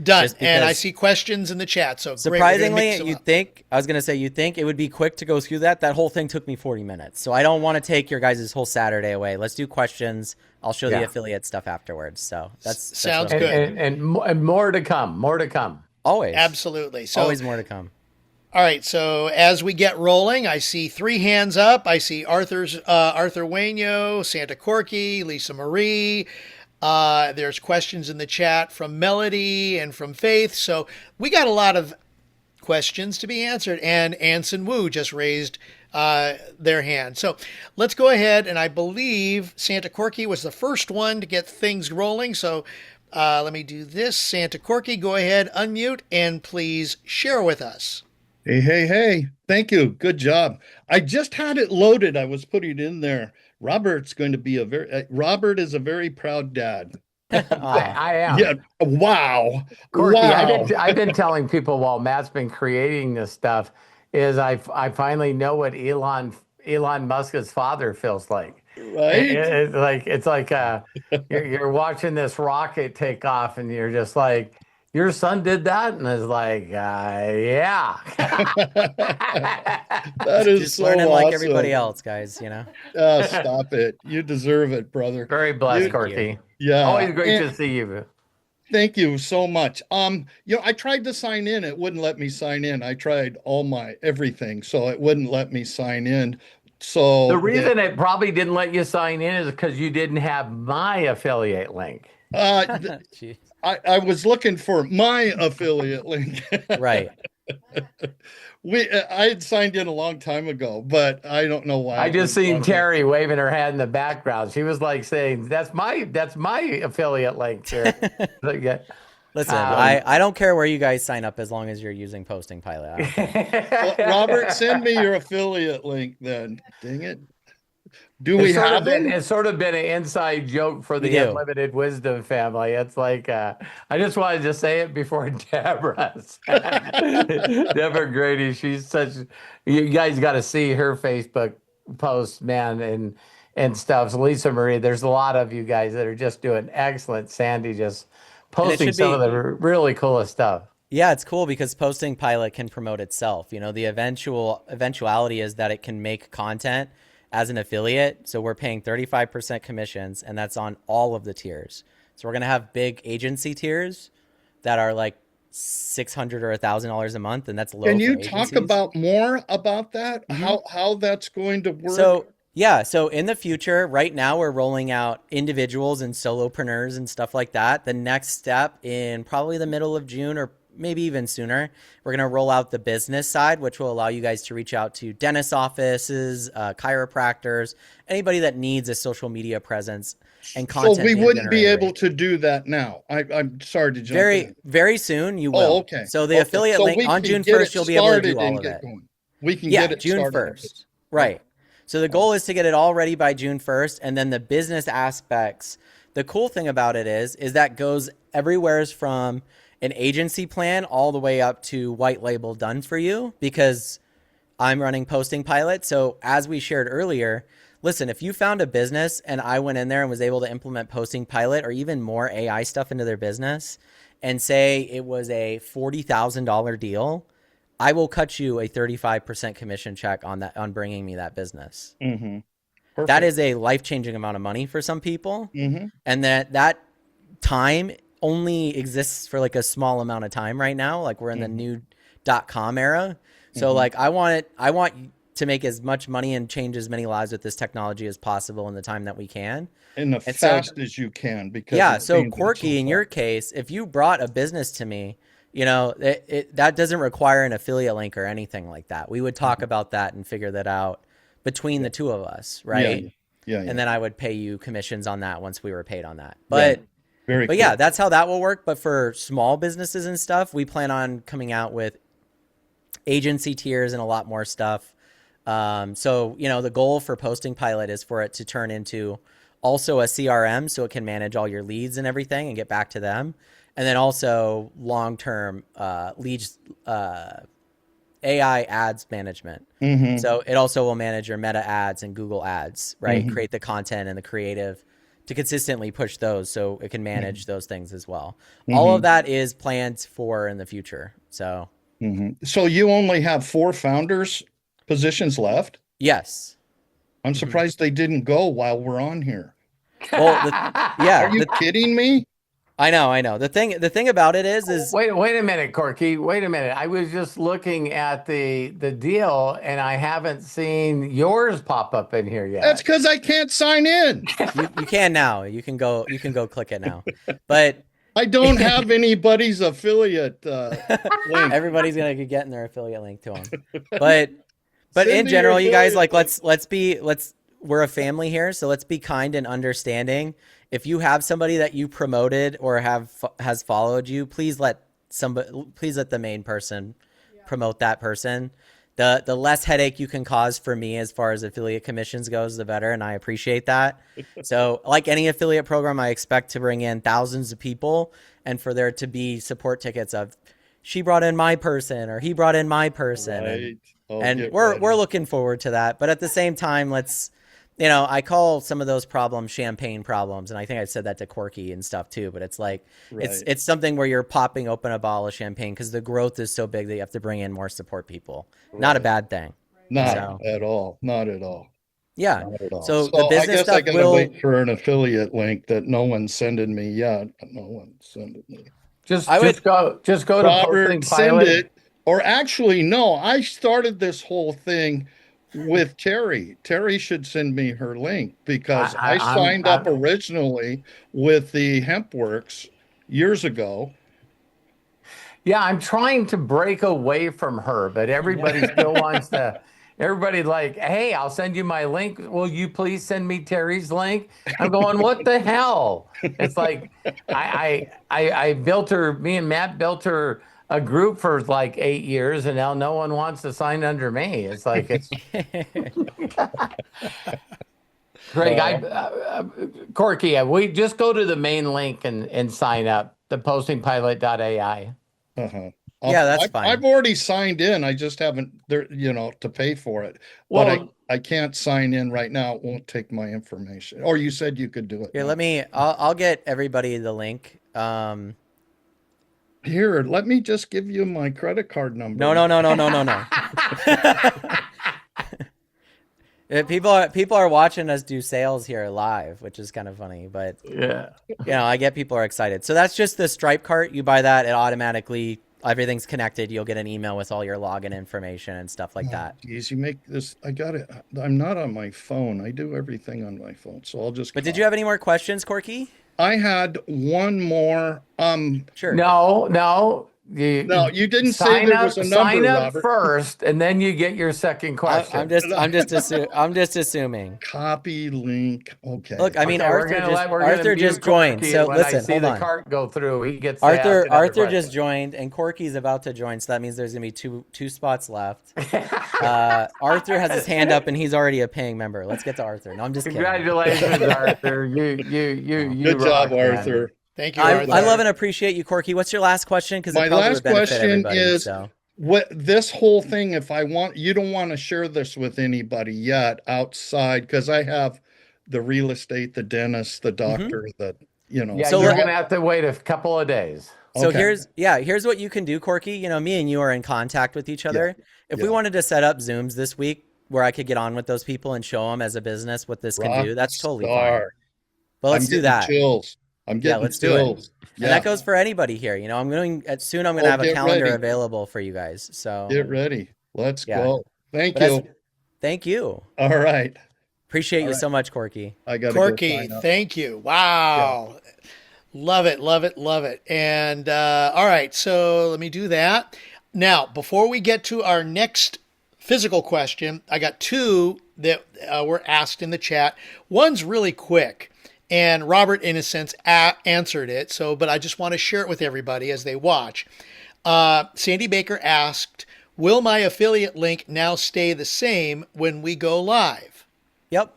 Done. Just And I because- see questions in the chat. So great. We're gonna Surprisingly, mix them you'd up. think, I was going to say, you'd think it would be quick to go through that. That whole thing took me 40 minutes. So I don't want to take your guys' whole Saturday away. Let's do questions. I'll show the Yeah. affiliate stuff afterwards. So that's Sounds what- good. And more to come. More to come. Always. Absolutely. So Always more to come. all right, so as we get rolling, I see 3 hands up. I see Arthur Waino, Santa Corky, Lisa Marie. There's questions in the chat from Melody and from Faith. So we got a lot of questions to be answered. And Anson Wu just raised their hand. So let's go ahead. And I believe Santa Corky was the first one to get things rolling. So let me do this. Santa Corky, go ahead, unmute, and please share with us. Hey, hey, hey. Thank you. Good job. I just had it loaded. I was putting it in there. Robert is a very proud dad. I am. Yeah. Wow. Corky, Wow. I've been telling people while Matt's been creating this stuff is I finally know what Elon Musk's father feels like. Right? It's like you're watching this rocket take off and you're just like, your son did that, and it's like, yeah. That is Just so learning awesome. like everybody else, guys, you know? Stop it. You deserve it, brother. Very blessed, You- Corky. Yeah. Always great And to see you. thank you so much. I tried to sign in. It wouldn't let me sign in. I tried everything, so it wouldn't let me sign in. So The reason it probably didn't let you sign in is because you didn't have my affiliate link. Jeez. I was looking for my affiliate link. Right. I had signed in a long time ago, but I don't know why. I it just wouldn't seen let me. Terry waving her hand in the background. She was like saying, "That's my affiliate link here." Yeah. Listen, I don't care where you guys sign up as long as you're using Posting Pilot. I don't care. Well, Robert, send me your affiliate link then. Dang it. Do we have them? It's sort of been an inside joke for We the do. Unlimited Wisdom family. It's like I just wanted to say it before Deborah. Deborah Grady, she's such. You guys got to see her Facebook posts, man, and stuff. So Lisa Marie, there's a lot of you guys that are just doing excellent. Sandy just posting should some be- of the really coolest stuff. Yeah, it's cool because Posting Pilot can promote itself. You know, the eventuality is that it can make content as an affiliate. So we're paying 35% commissions, and that's on all of the tiers. So we're going to have big agency tiers that are like $600 or $1,000 a month, and that's low. Can for you talk agencies. about more about that? How that's going to work? So yeah, so in the future, right now we're rolling out individuals and solopreneurs and stuff like that. The next step in probably the middle of June or maybe even sooner, we're going to roll out the business side, which will allow you guys to reach out to dentist offices, chiropractors, anybody that needs a social media presence and content. So we being wouldn't be generated. able to do that now. I'm sorry to jump Very, in. very soon you will. Oh, okay. So the Okay. affiliate So link we on can June get 1st, it you'll be able to started do all and of get it. going. We can Yeah, get it June started. 1st. Right. So the goal is to get it all ready by June 1st. And then the business aspects, the cool thing about it is that goes everywhere from an agency plan all the way up to white label done for you, because I'm running Posting Pilot. So as we shared earlier, listen, if you found a business and I went in there and was able to implement Posting Pilot or even more AI stuff into their business and say it was a $40,000 deal, I will cut you a 35% commission check on that, on bringing me that business. Mm-hmm. That is a life-changing amount of money for some people. Mm-hmm. And that time only exists for like a small amount of time right now. Like we're in the new .com era. So like I want to make as much money and change as many lives with this technology as possible in the time that we can. And so- fast as you can, because Yeah. it So means it's Corky, in your case, if you brought a business to me, you know, that doesn't require an affiliate link or anything like that. We would talk about that and figure that out between the two of us. Right. Yeah. And then I would pay you commissions on that once we were paid on that. But Very But cool. yeah, that's how that will work. But for small businesses and stuff, we plan on coming out with agency tiers and a lot more stuff. So, the goal for Posting Pilot is for it to turn into also a CRM so it can manage all your leads and everything and get back to them. And then also long-term leads, AI ads management. Mm-hmm. So it also will manage your Meta ads and Google ads, right? Mm-hmm. Create the content and the creative to consistently push those so it can manage those things as well. All of that is planned for in the future. So, So you only have 4 founders positions left? yes. I'm surprised they didn't go while we're on here. Well, Are you kidding me? I know. The thing about it is Wait a minute, Corky. Wait a minute. I was just looking at the deal, and I haven't seen yours pop up in here yet. That's because I can't sign in. you can now. You can go click it now. But I don't have anybody's affiliate link. everybody's gonna be getting their affiliate link to them. But Send in me general, your you guys, like, affiliate we're a family here, so let's be kind and understanding. If you have somebody that you promoted or has followed you, please let the main person promote that person. The less headache you can cause for me as far as affiliate commissions goes, the better, and I appreciate that. So, like any affiliate program, I expect to bring in thousands of people, and for there to be support tickets of, she brought in my person or he brought in my person, Right. and we're looking forward to that. But at the same time, let's, I call some of those problems champagne problems, and I think I said that to Corky and stuff too. But it's like it's something where you're popping open a bottle of champagne because the growth is so big that you have to bring in more support people. Not a bad thing. Not at all. Not at all. Yeah. Not at all. So the business I guess stuff I gotta wait for an affiliate link that no one's sending me yet. No one's sending me. Just go to Robert, Posting send Pilot. it. Or actually, no, I started this whole thing with Terry. Terry should send me her link because I signed up originally with the HempWorks years ago. Yeah, I'm trying to break away from her, but everybody still wants to. Everybody like, hey, I'll send you my link. Will you please send me Terry's link? I'm going, what the hell? It's like I built her. Me and Matt built her a group for like 8 years, and now no one wants to sign under me. It's like it's. Greg, Corky, we just go to the main link and sign up, the postingpilot.ai. Uh-huh. Yeah, that's fine. I've already signed in. I just haven't there, to pay for it. Well, but I can't sign in right now. It won't take my information. Or you said you could do it. Here, I'll get everybody the link. Here, let me just give you my credit card number. No. People are watching us do sales here live, which is kind of funny, but yeah, I get people are excited. So that's just the Stripe cart. You buy that, it automatically, everything's connected. You'll get an email with all your login information and stuff like that. Geez, you make this. I got it. I'm not on my phone. I do everything on my phone, so I'll just. But did you have any more questions, Corky? I had one more. Sure. No. No, you didn't say there was a number, sign up Robert. first, and then you get your second question. I'm just assuming. Copy link. Okay. Look, I mean, Okay, Arthur just joined. So when listen, I see hold the on. cart go through, he gets Arthur just joined, and Corky's about to join. So that means there's gonna be two spots left. Arthur has his hand up, and he's already a paying member. Let's get to Arthur. No, I'm just kidding. Congratulations, Arthur. You Good job, rock, man. Arthur. Thank you, I Arthur. love and appreciate you, Corky. What's your last question? Because My last question is, so. what this whole thing, if I want, you don't want to share this with anybody yet outside, because I have the real estate, the dentist, the doctor, Yeah, So you're let- going to have to wait a couple of days. So Okay. here's what you can do, Corky. Me and you are in contact with each other. If we yeah. wanted to set up Zooms this week where I could get on with those people and show them as a business what this can do, that's totally fine. Rockstar. But let's I'm do getting that. Chills. I'm getting let's do it. chills. And that goes for anybody here. I'm going to have a get calendar ready. available for you guys. So Get ready. Let's Yeah. go. Thank But you. thank you. All right. Appreciate you right. so much, Corky. I got to Corky, thank you. Wow. Love it, love it, love it. And all right, so let me do that. Now, before we get to our next physical question, I got two that were asked in the chat. One's really quick. And Robert, in a sense, answered it. So, but I just want to share it with everybody as they watch. Sandy Baker asked, will my affiliate link now stay the same when we go live? Yep.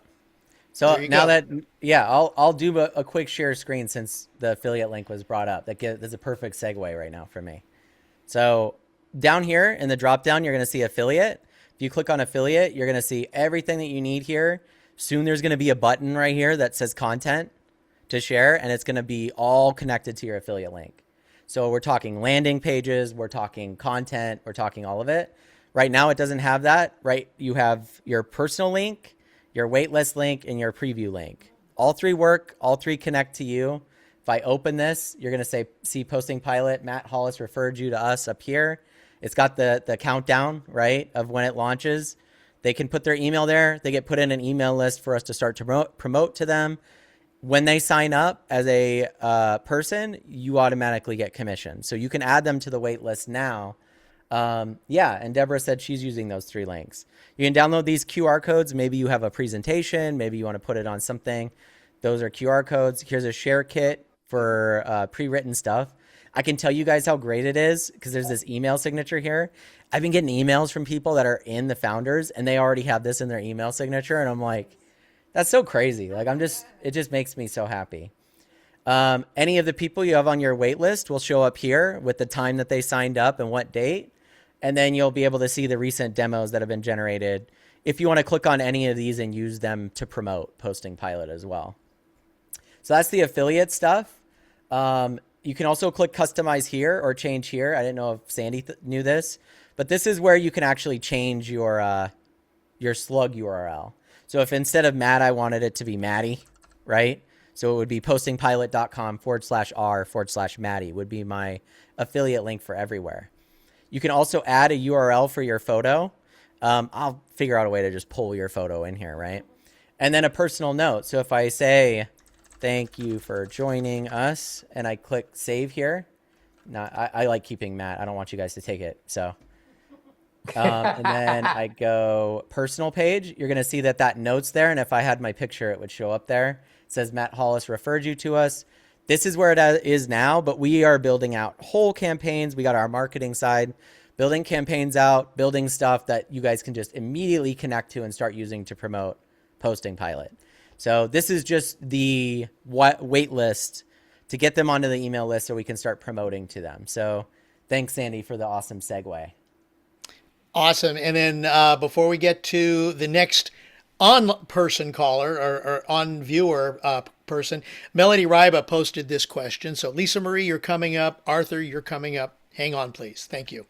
So now go. that, yeah, I'll do a quick share screen since the affiliate link was brought up. That's a perfect segue right now for me. So down here in the drop down, you're going to see affiliate. If you click on affiliate, you're going to see everything that you need here. Soon there's going to be a button right here that says content to share, and it's going to be all connected to your affiliate link. So we're talking landing pages, we're talking content, we're talking all of it. Right now it doesn't have that, right? You have your personal link, your waitlist link, and your preview link. All three work, all three connect to you. If I open this, you're going to see Posting Pilot, Matt Hollis referred you to us up here. It's got the countdown, right, of when it launches. They can put their email there. They get put in an email list for us to start to promote to them. When they sign up as a person, you automatically get commission. So you can add them to the wait list now. Yeah, and Deborah said she's using those 3 links. You can download these QR codes. Maybe you have a presentation. Maybe you want to put it on something. Those are QR codes. Here's a share kit for pre-written stuff. I can tell you guys how great it is because there's this email signature here. I've been getting emails from people that are in the founders and they already have this in their email signature. And I'm like, that's so crazy. Like it just makes me so happy. Any of the people you have on your wait list will show up here with the time that they signed up and what date. And then you'll be able to see the recent demos that have been generated if you want to click on any of these and use them to promote Posting Pilot as well. So that's the affiliate stuff. You can also click customize here or change here. I didn't know if Sandy knew this, but this is where you can actually change your slug URL. So if instead of Matt, I wanted it to be Maddie, right? So it would be postingpilot.com/r/Maddie would be my affiliate link for everywhere. You can also add a URL for your photo. I'll figure out a way to just pull your photo in here, right? And then a personal note. So if I say, thank you for joining us, and I click save here. Now, I like keeping Matt. I don't want you guys to take it. So, and then I go personal page. You're going to see that note's there. And if I had my picture, it would show up there. It says Matt Hollis referred you to us. This is where it is now, but we are building out whole campaigns. We got our marketing side, building campaigns out, building stuff that you guys can just immediately connect to and start using to promote Posting Pilot. So this is just the wait list to get them onto the email list so we can start promoting to them. So thanks, Sandy, for the awesome segue. Awesome. And then before we get to the next on-person caller or on-viewer person, Melody Ryba posted this question. So Lisa Marie, you're coming up. Arthur, you're coming up. Hang on, please. Thank you.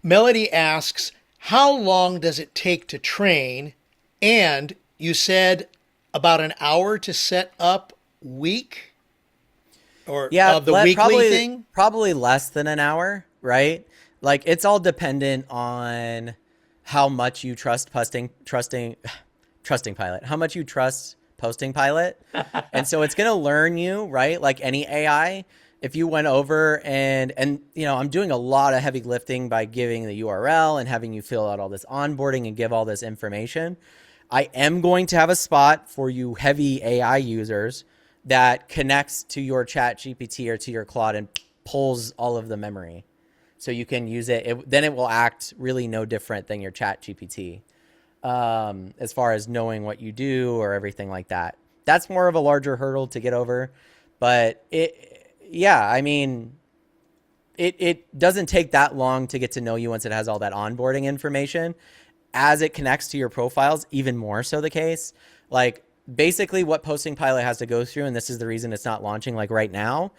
Melody asks, how long does it take to train? And you said about an hour to set up week or of the weekly thing? Probably less than an hour, right? Like it's all dependent on how much you trust Posting Pilot, how much you trust Posting Pilot. And so it's going to learn you, right? Like any AI, if you went over and, you know, I'm doing a lot of heavy lifting by giving the URL and having you fill out all this onboarding and give all this information. I am going to have a spot for you heavy AI users that connects to your Chat GPT or to your Claude and pulls all of the memory. So you can use it. Then it will act really no different than your Chat GPT as far as knowing what you do or everything like that. That's more of a larger hurdle to get over. But it doesn't take that long to get to know you once it has all that onboarding information. As it connects to your profiles, even more so the case. Like basically what Posting Pilot has to go through, and this is the reason it's not launching like right now,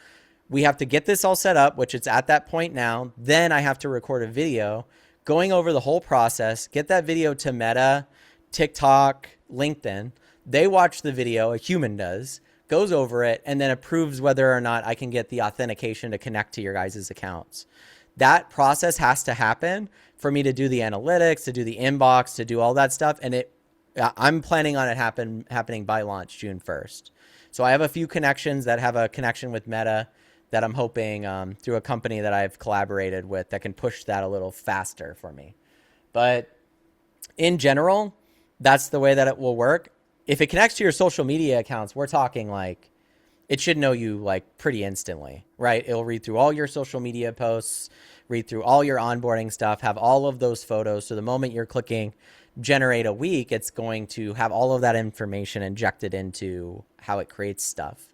we have to get this all set up, which it's at that point now. Then I have to record a video going over the whole process, get that video to Meta, TikTok, LinkedIn. They watch the video, a human does, goes over it, and then approves whether or not I can get the authentication to connect to your guys' accounts. That process has to happen for me to do the analytics, to do the inbox, to do all that stuff. And I'm planning on it happening by launch June 1st. So I have a few connections that have a connection with Meta that I'm hoping through a company that I've collaborated with that can push that a little faster for me. But in general, that's the way that it will work. if it connects to your social media accounts, we're talking like it should know you like pretty instantly, right? It'll read through all your social media posts, read through all your onboarding stuff, have all of those photos. So the moment you're clicking generate a week, it's going to have all of that information injected into how it creates stuff.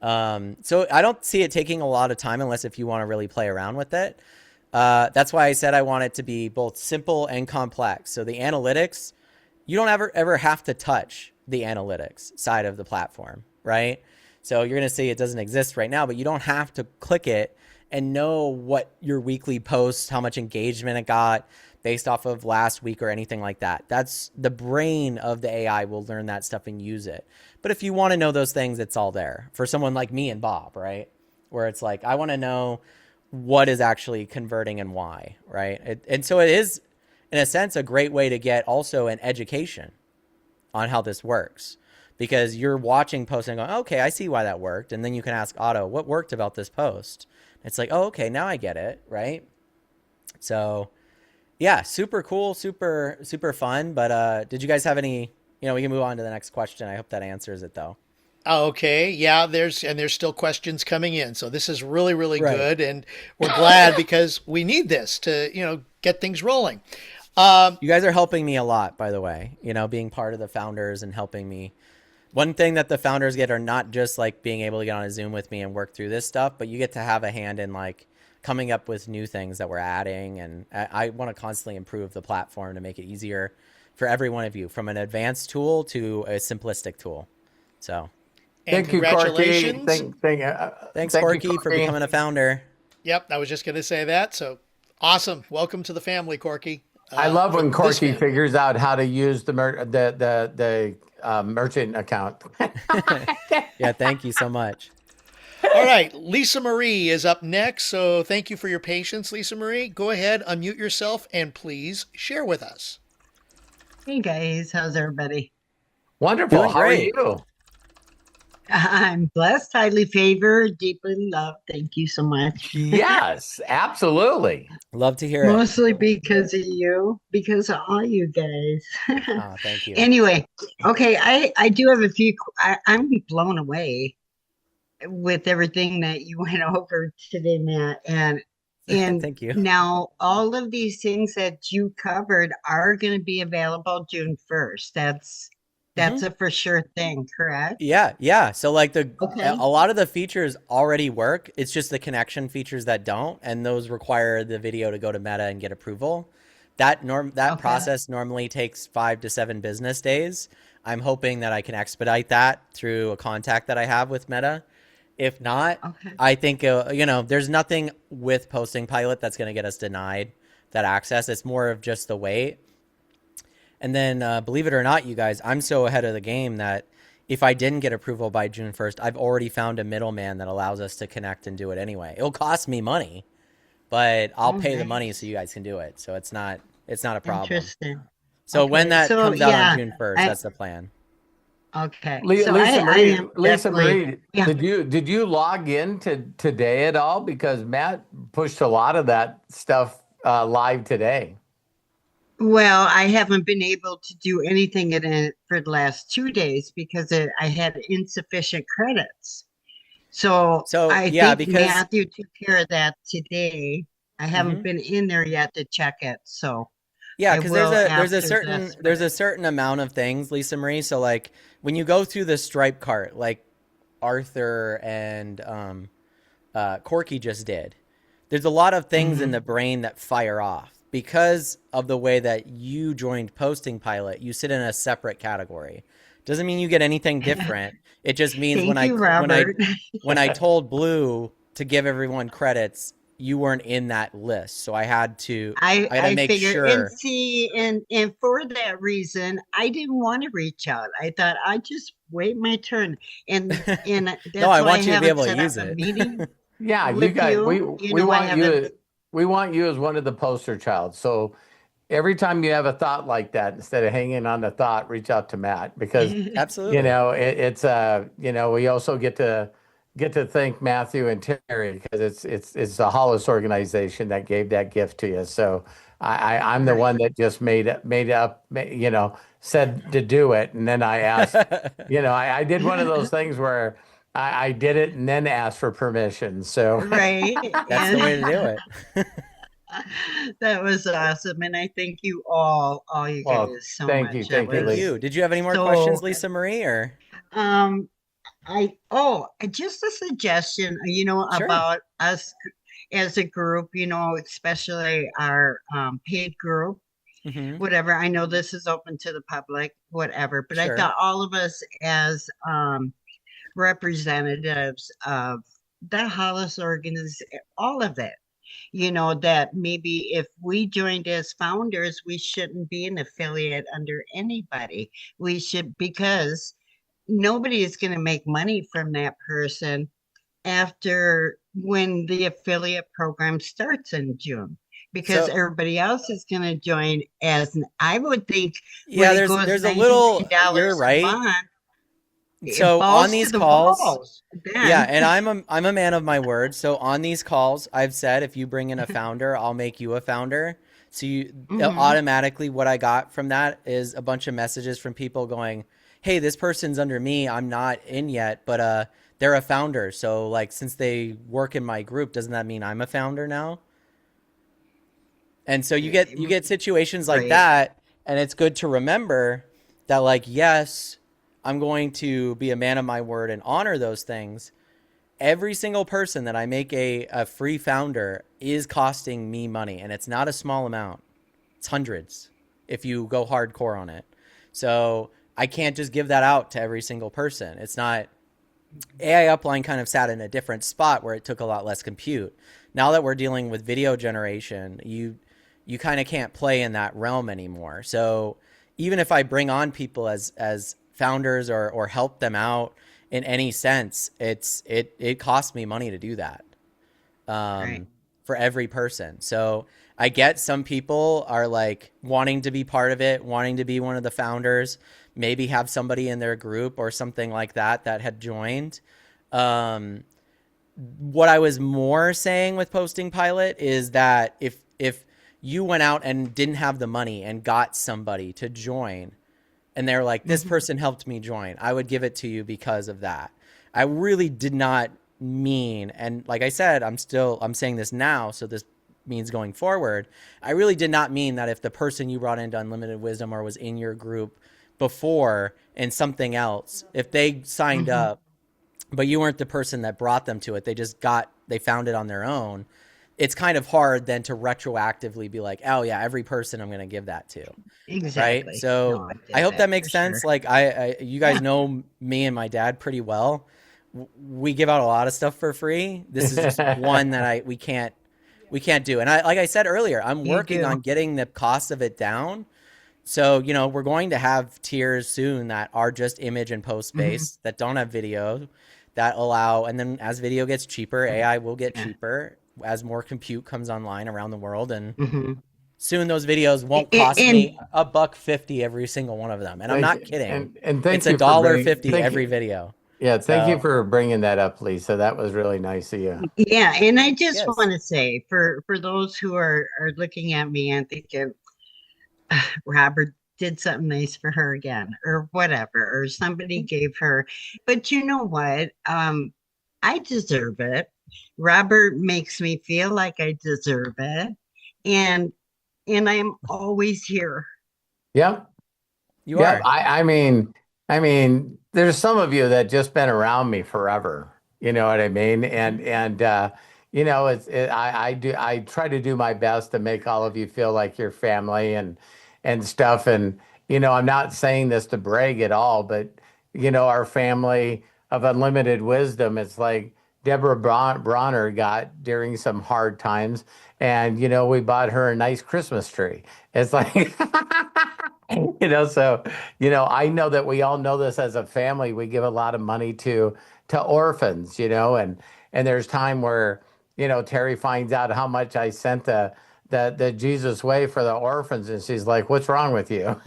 So I don't see it taking a lot of time unless if you want to really play around with it. That's why I said I want it to be both simple and complex. So the analytics, you don't ever have to touch the analytics side of the platform, right? So you're going to see it doesn't exist right now, but you don't have to click it and know what your weekly posts, how much engagement it got based off of last week or anything like that. That's the brain of the AI will learn that stuff and use it. But if you want to know those things, it's all there for someone like me and Bob, right? Where it's like, I want to know what is actually converting and why, right? And so it is, in a sense, a great way to get also an education on how this works, because you're watching posts and going, okay, I see why that worked. And then you can ask Otto, what worked about this post? It's like, oh, okay, now I get it, right? So yeah, super cool, super fun. But did you guys have any, we can move on to the next question. I hope that answers it though. Okay, yeah, there's still questions coming in. So this is really, really good. And we're glad because we need this to, get things rolling. You guys are helping me a lot, by the way, being part of the founders and helping me. One thing that the founders get are not just like being able to get on a Zoom with me and work through this stuff, but you get to have a hand in like coming up with new things that we're adding. And I want to constantly improve the platform to make it easier for every one of you, from an advanced tool to a simplistic tool. So and congratulations. Thanks, Corky, for becoming a founder. Yep, I was just going to say that. So awesome. Welcome to the family, Corky. I love when Corky figures out how to use the merchant account. Yeah, thank you so much. All right, Lisa Marie is up next. So thank you for your patience, Lisa Marie. Go ahead, unmute yourself, and please share with us. Hey guys, how's everybody? Wonderful. How are you? I'm blessed, highly favored, deeply loved. Thank you so much. Yes, absolutely. Love to hear it. Mostly because of you, because of all you guys. Oh, thank you. Anyway, okay, I do have a few. I'm blown away with everything that you went over today, Matt. And thank you. Now all of these things that you covered are going to be available June 1st. That's a for sure thing, correct? Yeah. So like a lot of the features already work. It's just the connection features that don't, and those require the video to go to Meta and get approval. That process normally takes 5 to 7 business days. I'm hoping that I can expedite that through a contact that I have with Meta. If not, I think there's nothing with Posting Pilot that's going to get us denied that access. It's more of just the wait. And then, believe it or not, you guys, I'm so ahead of the game that if I didn't get approval by June 1st, I've already found a middleman that allows us to connect and do it anyway. It'll cost me money, but I'll pay the money so you guys can do it. So it's not a problem. Interesting. So when that comes out on June 1st, that's the plan. Okay. Lisa Marie, did you log in today at all? Because Matt pushed a lot of that stuff live today. Well, I haven't been able to do anything in it for the last 2 days because I had insufficient credits. So I think Matthew took care of that today. I haven't been in there yet to check it. So yeah, because there's a certain amount of things, Lisa Marie. So like when you go through the Stripe cart, like Arthur and Corky just did, there's a lot of things in the brain that fire off. Because of the way that you joined Posting Pilot, you sit in a separate category. Doesn't mean you get anything different. It just means when I told Blue to give everyone credits, you weren't in that list. So I had to make sure. And see, and for that reason, I didn't want to reach out. I thought I'd just wait my turn. And that's no, I want you to be able to use it. Yeah, you guys, we want you as one of the poster child. So every time you have a thought like that, instead of hanging on the thought, reach out to Matt, because absolutely, it's we also get to get to thank Matthew and Terry because it's the Hollis organization that gave that gift to you. So I'm the one that just said to do it, and then I asked. I did one of those things where I did it and then asked for permission. So Right. That's the way to do it. That was awesome. And I thank you all you well, guys so thank you, much. That thank you, Thank Lee. was you. Did you have any more so questions, Lisa Marie, or? um just a suggestion, Sure. about us as a group, especially our paid group, Mm-hmm. whatever. I know this is open to the public, whatever, but I Sure. thought all of us as representatives of the Hollis organization, all of it, that maybe if we joined as founders, we shouldn't be an affiliate under anybody. We should, because nobody is going to make money from that person after when the affiliate program starts in June. Because So everybody else is going to join as I would think when yeah, it goes there's a little. You're $99 a right. month, it So on balls to these the calls, walls. yeah, Then, and I'm a man of my word. So on these calls, I've said if you bring in a founder, I'll make you a founder. So you hmm automatically what I got from that is a bunch of messages from people going, "Hey, this person's under me. I'm not in yet, but they're a founder. So like since they work in my group, doesn't that mean I'm a founder now?" And so you get situations like right. that, and it's good to remember that like yes, I'm going to be a man of my word and honor those things. Every single person that I make a free founder is costing me money, and it's not a small amount. It's hundreds if you go hardcore on it. So I can't just give that out to every single person. It's not. AI Upline kind of sat in a different spot where it took a lot less compute. Now that we're dealing with video generation, you kind of can't play in that realm anymore. So even if I bring on people as founders or help them out in any sense, it costs me money to do that, Right. for every person. So I get some people are like wanting to be part of it, wanting to be one of the founders, maybe have somebody in their group or something like that that had joined. Um, what I was more saying with posting pilot is that if you went out and didn't have the money and got somebody to join and they're like, this hmm person helped me join, I would give it to you because of that. I really did not mean, and like I said, I'm saying this now, so this means going forward. I really did not mean that if the person you brought into Unlimited Wisdom or was in your group before and something else, if they signed hmm up, but you weren't the person that brought them to it, they found it on their own. It's kind of hard then to retroactively be like, oh yeah, every person I'm going to give that to, right? Exactly. So No, I I get hope that that for makes sense. sure. Like you guys Yeah. know me and my dad pretty well. We give out a lot of stuff for free. This is just one that we can't do. And like I said earlier, I'm You working do. on getting the cost of it down. So, we're going to have tiers soon that are just image and post hmm based that don't have video that allow, and then as video gets cheaper, AI will get Yeah. cheaper as more compute comes online around the world. And hmm soon those videos won't And, cost me and $1.50 every single one of them. And I'm Thank not you, kidding. and It's thank a you for dollar bringing. fifty Thank every you. video. Yeah, thank you So for bringing that up, Lisa. That was really nice of you. yeah, and I just yes. want to say for those who are looking at me and thinking Robert did something nice for her again or whatever, or somebody gave her, but you know what? I deserve it. Robert makes me feel like I deserve it, and I'm always here. Yep. You Yep. are. I mean, there's some of you that just been around me forever. You know what I mean? Mhm. I try to do my best to make all of you feel like your family and stuff. And I'm not saying this to brag at all, but our family of unlimited wisdom, it's like Deborah Bronner got during some hard times, and we bought her a nice Christmas tree. It's like. So I know that we all know this as a family. We give a lot of money to orphans, and there's time where Terry finds out how much I sent the Jesus Way for the orphans, and she's like, "What's wrong with you?"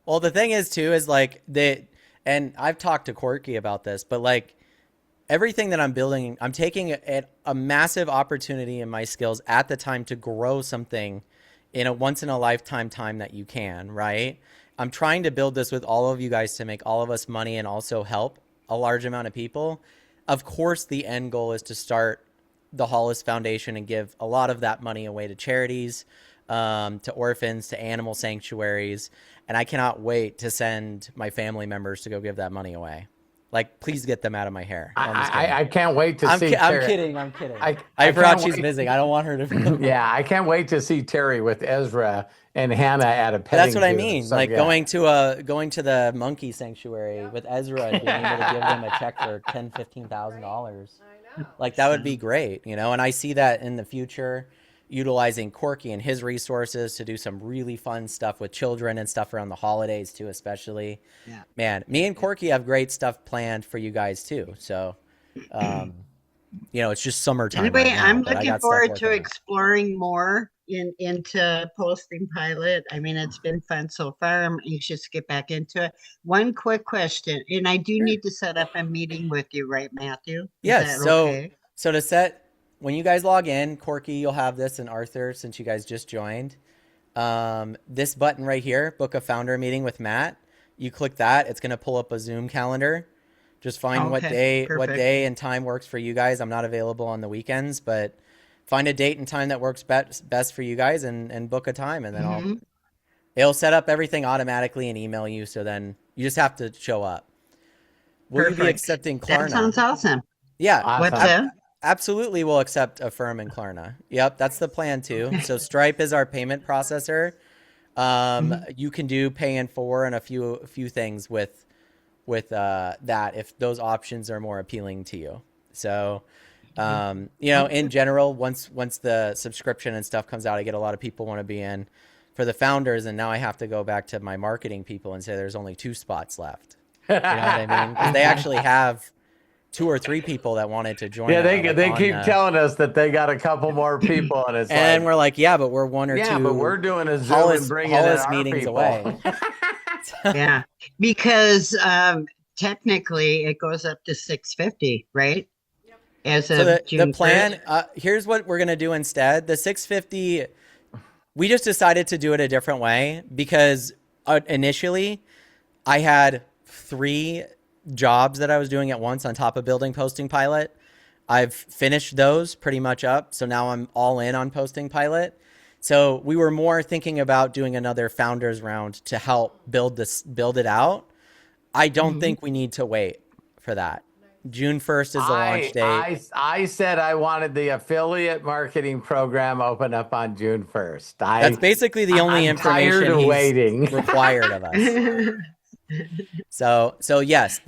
Well, the thing is too is like and I've talked to Corky about this, but like everything that I'm building, I'm taking a massive opportunity in my skills at the time to grow something in a once in a lifetime time that you can, right? I'm trying to build this with all of you guys to make all of us money and also help a large amount of people. Of course, the end goal is to start the Hollis Foundation and give a lot of that money away to charities, to orphans, to animal sanctuaries. And I cannot wait to send my family members to go give that money away. Like, please get them out of my hair. No, I can't wait to see Terry. I'm kidding. I forgot she's busy. I don't want her to. Yeah, I can't wait to see Terry with Ezra and Hannah at a petting That's what I zoo. mean. So, like going to the monkey sanctuary with Ezra and being able to give them a check for $10,000-$15,000. Like that would be great, you know. And I see that in the future, utilizing Corky and his resources to do some really fun stuff with children and stuff around the holidays too, especially. Yeah. Man, me and Corky have great stuff planned for you guys too. So, you know, it's just summertime. Anyway, right now, I'm looking forward to exploring more into Posting Pilot. I mean, it's been fun so far. I'm anxious to get back into it. One quick question, and I do need to set up a meeting with you, right, Matthew? Yes. So to set, when you guys log in, Corky, you'll have this, and Arthur, since you guys just joined, this button right here, book a founder meeting with Matt. You click that, it's going to pull up a Zoom calendar. Just find what day and time works for you guys. I'm not available on the weekends, but find a date and time that works best for you guys and book a time. And then it'll set up everything automatically and email you. So then you just have to show up. Will you be accepting Klarna? That sounds awesome. Yeah. Awesome. What's that? Absolutely, we'll accept Affirm and Klarna. Yep, that's the plan too. So Stripe is our payment processor. You can do pay in 4 and a few things with that if those options are more appealing to you. So, you know, in general, once the subscription and stuff comes out, I get a lot of people want to be in for the founders, and now I have to go back to my marketing people and say there's only 2 spots left. You know what I mean? 'Cause they actually have 2 or 3 people that wanted to join. Yeah, they keep telling us that they got a couple more people, and it's and we're like, yeah, but we're 1 or 2. Yeah, but we're doing a Zoom and bringing Hollis in our meetings people. Away. Yeah, because technically it goes up to $650, right? As of the plan, here's what we're gonna do instead. The $650, we just decided to do it a different way because initially I had 3 jobs that I was doing at once on top of building Posting Pilot. I've finished those pretty much up. So now I'm all in on Posting Pilot. So we were more thinking about doing another founders round to help build it out. I don't think we need to wait for that. June 1st is the launch date. I said I wanted the affiliate marketing program open up on June 1st. That's basically the only information he's waiting. required of us. So yes,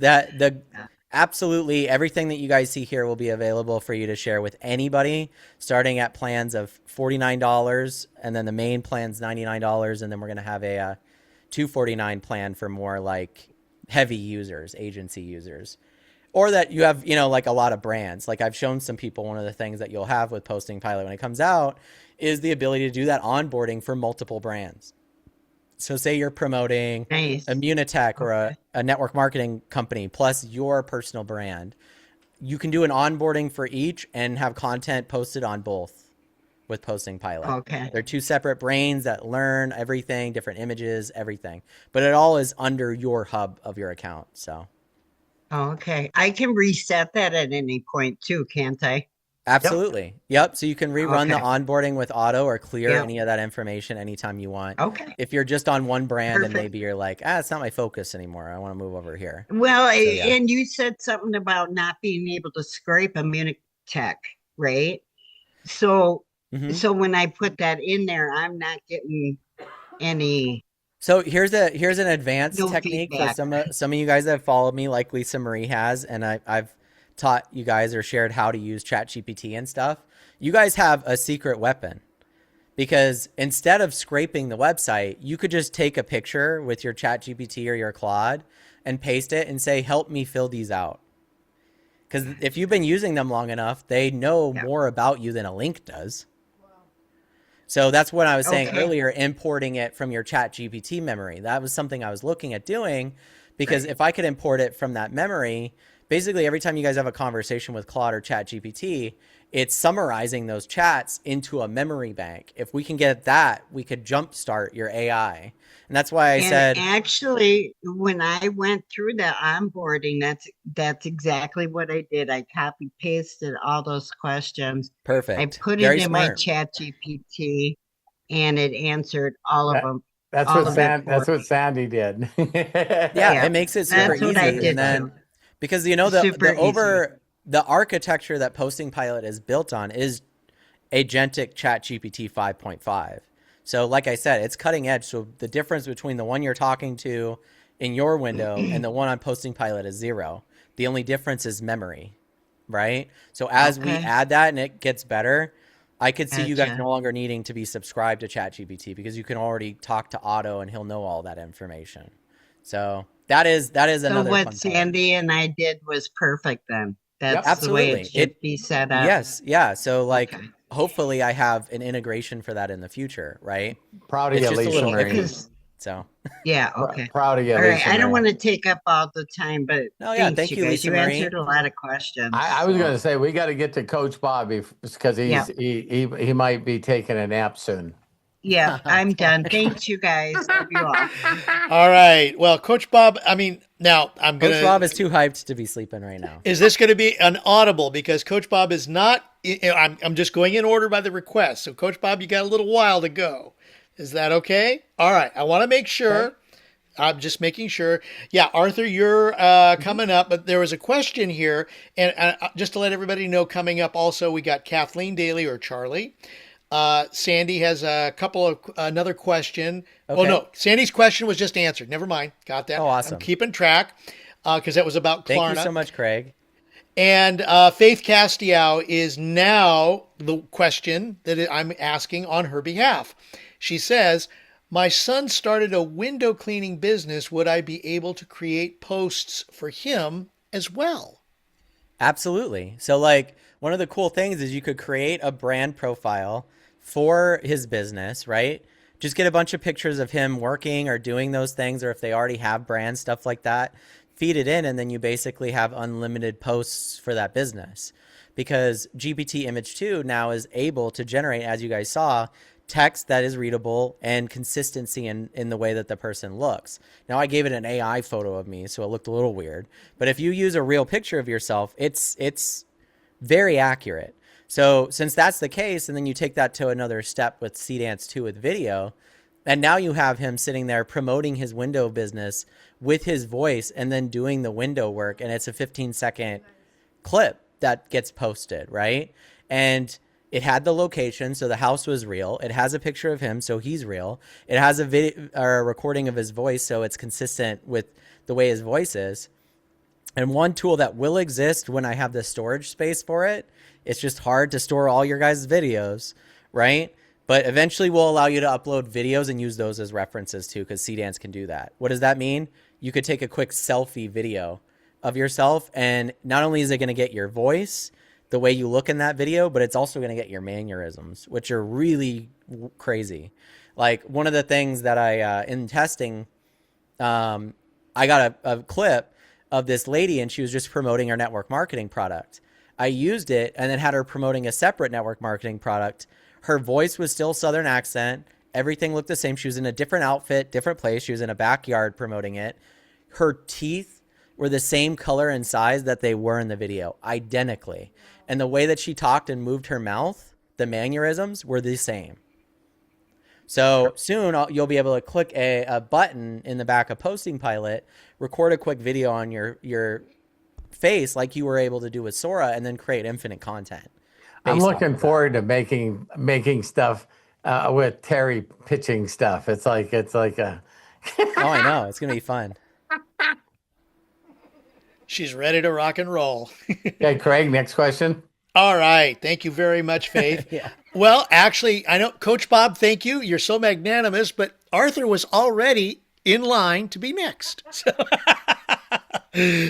absolutely everything that you guys see here will be available for you to share with anybody, starting at plans of $49, and then the main plan's $99, and then we're going to have a $249 plan for more like heavy users, agency users, or that you have, you know, like a lot of brands. Like I've shown some people, one of the things that you'll have with Posting Pilot when it comes out is the ability to do that onboarding for multiple brands. So say you're promoting Immunitech or a network marketing company plus your personal brand. You can do an onboarding for each and have content posted on both with Posting Pilot. Okay. They're 2 separate brains that learn everything, different images, everything. But it all is under your hub of your account. So. Okay. I can reset that at any point too, can't I? Absolutely. Yep. So you can rerun the onboarding with auto or clear any of that information anytime you want. Okay. If you're just on one brand and maybe you're like, it's not my focus anymore. I want to move over here. Well, and you said something about not being able to scrape Immunitech, right? So, so when I put that in there, I'm not getting any. So here's an advanced technique for some of you guys that have followed me, like Lisa Marie has, and I've taught you guys or shared how to use ChatGPT and stuff. You guys have a secret weapon, because instead of scraping the website, you could just take a picture with your ChatGPT or your Claude and paste it and say, help me fill these out. Because if you've been using them long enough, they know more about you than a link does. So that's what I was saying earlier, importing it from your ChatGPT memory. That was something I was looking at doing, because if I could import it from that memory, basically every time you guys have a conversation with Claude or ChatGPT, it's summarizing those chats into a memory bank. If we can get that, we could jumpstart your AI. And that's why I said, actually, when I went through the onboarding, that's exactly what I did. I copy pasted all those questions. Perfect. I put Very it in smart. my ChatGPT, and it answered all of them. That's what Sandy did. Yeah, it makes it super easy. And then because the architecture that Posting Pilot is built on is agentic ChatGPT 5.5. So like I said, it's cutting edge. So the difference between the one you're talking to in your window and the one on Posting Pilot is 0. The only difference is memory, right? So as we add that and it gets better, I could see you guys no longer needing to be subscribed to ChatGPT because you can already talk to Otto and he'll know all that information. So that is another. So what Sandy and I did was perfect then. That's absolutely. The way it should be set up. Yes, yeah. So like hopefully I have an integration for that in the future, right? Proud of you, Lisa Marie. So yeah, okay. Proud of you. All right, I don't want to take up all the time, but thank you, guys. Lisa You Marie. answered a lot of questions. I was going to say we got to get to Coach Bob because he might be taking a nap soon. Yeah, I'm done. Thanks, you guys. Love you all. All right. Well, Coach Bob, I mean, now Coach Bob is too hyped to be sleeping right now. Is this going to be an audible? Because Coach Bob is not. I'm just going in order by the request. So, Coach Bob, you got a little while to go. Is that okay? All right. I want to make sure. Okay. I'm just making sure. Yeah, Arthur, you're coming up, but there was a question here, and just to let everybody know, coming up also, we got Kathleen Daly or Charlie. Sandy has another question. Okay. Oh no, Sandy's question was just answered. Never mind. Got that. Oh, awesome. I'm keeping track because that was about Klarna. Thank you so much, Craig. And Faith Castiao is now the question that I'm asking on her behalf. She says, my son started a window cleaning business. Would I be able to create posts for him as well? Absolutely. So like one of the cool things is you could create a brand profile for his business, right? Just get a bunch of pictures of him working or doing those things, or if they already have brand stuff like that, feed it in, and then you basically have unlimited posts for that business. Because GPT Image 2 now is able to generate, as you guys saw, text that is readable and consistency in the way that the person looks. Now I gave it an AI photo of me, so it looked a little weird. But if you use a real picture of yourself, it's very accurate. So since that's the case, and then you take that to another step with Seedance 2 with video, and now you have him sitting there promoting his window business with his voice and then doing the window work, and it's a 15-second clip that gets posted, right? And it had the location, so the house was real. It has a picture of him, so he's real. It has a video or a recording of his voice, so it's consistent with the way his voice is. And one tool that will exist when I have the storage space for it, it's just hard to store all your guys' videos, right? But eventually we'll allow you to upload videos and use those as references too, because Seedance can do that. What does that mean? You could take a quick selfie video of yourself, and not only is it going to get your voice, the way you look in that video, but it's also going to get your mannerisms, which are really crazy. Like one of the things that I, in testing, I got a clip of this lady, and she was just promoting her network marketing product. I used it and then had her promoting a separate network marketing product. Her voice was still Southern accent. Everything looked the same. She was in a different outfit, different place. She was in a backyard promoting it. Her teeth were the same color and size that they were in the video, identically. And the way that she talked and moved her mouth, the mannerisms were the same. So soon you'll be able to click a button in the back of Posting Pilot, record a quick video on your face like you were able to do with Sora, and then create infinite content. I'm looking forward to making stuff with Terry pitching stuff. It's like a. Oh, I know. It's going to be fun. She's ready to rock and roll. Okay, Craig, next question. All right. Thank you very much, Faith. Yeah. Well, actually, I know, Coach Bob, thank you. You're so magnanimous, but Arthur was already in line to be next.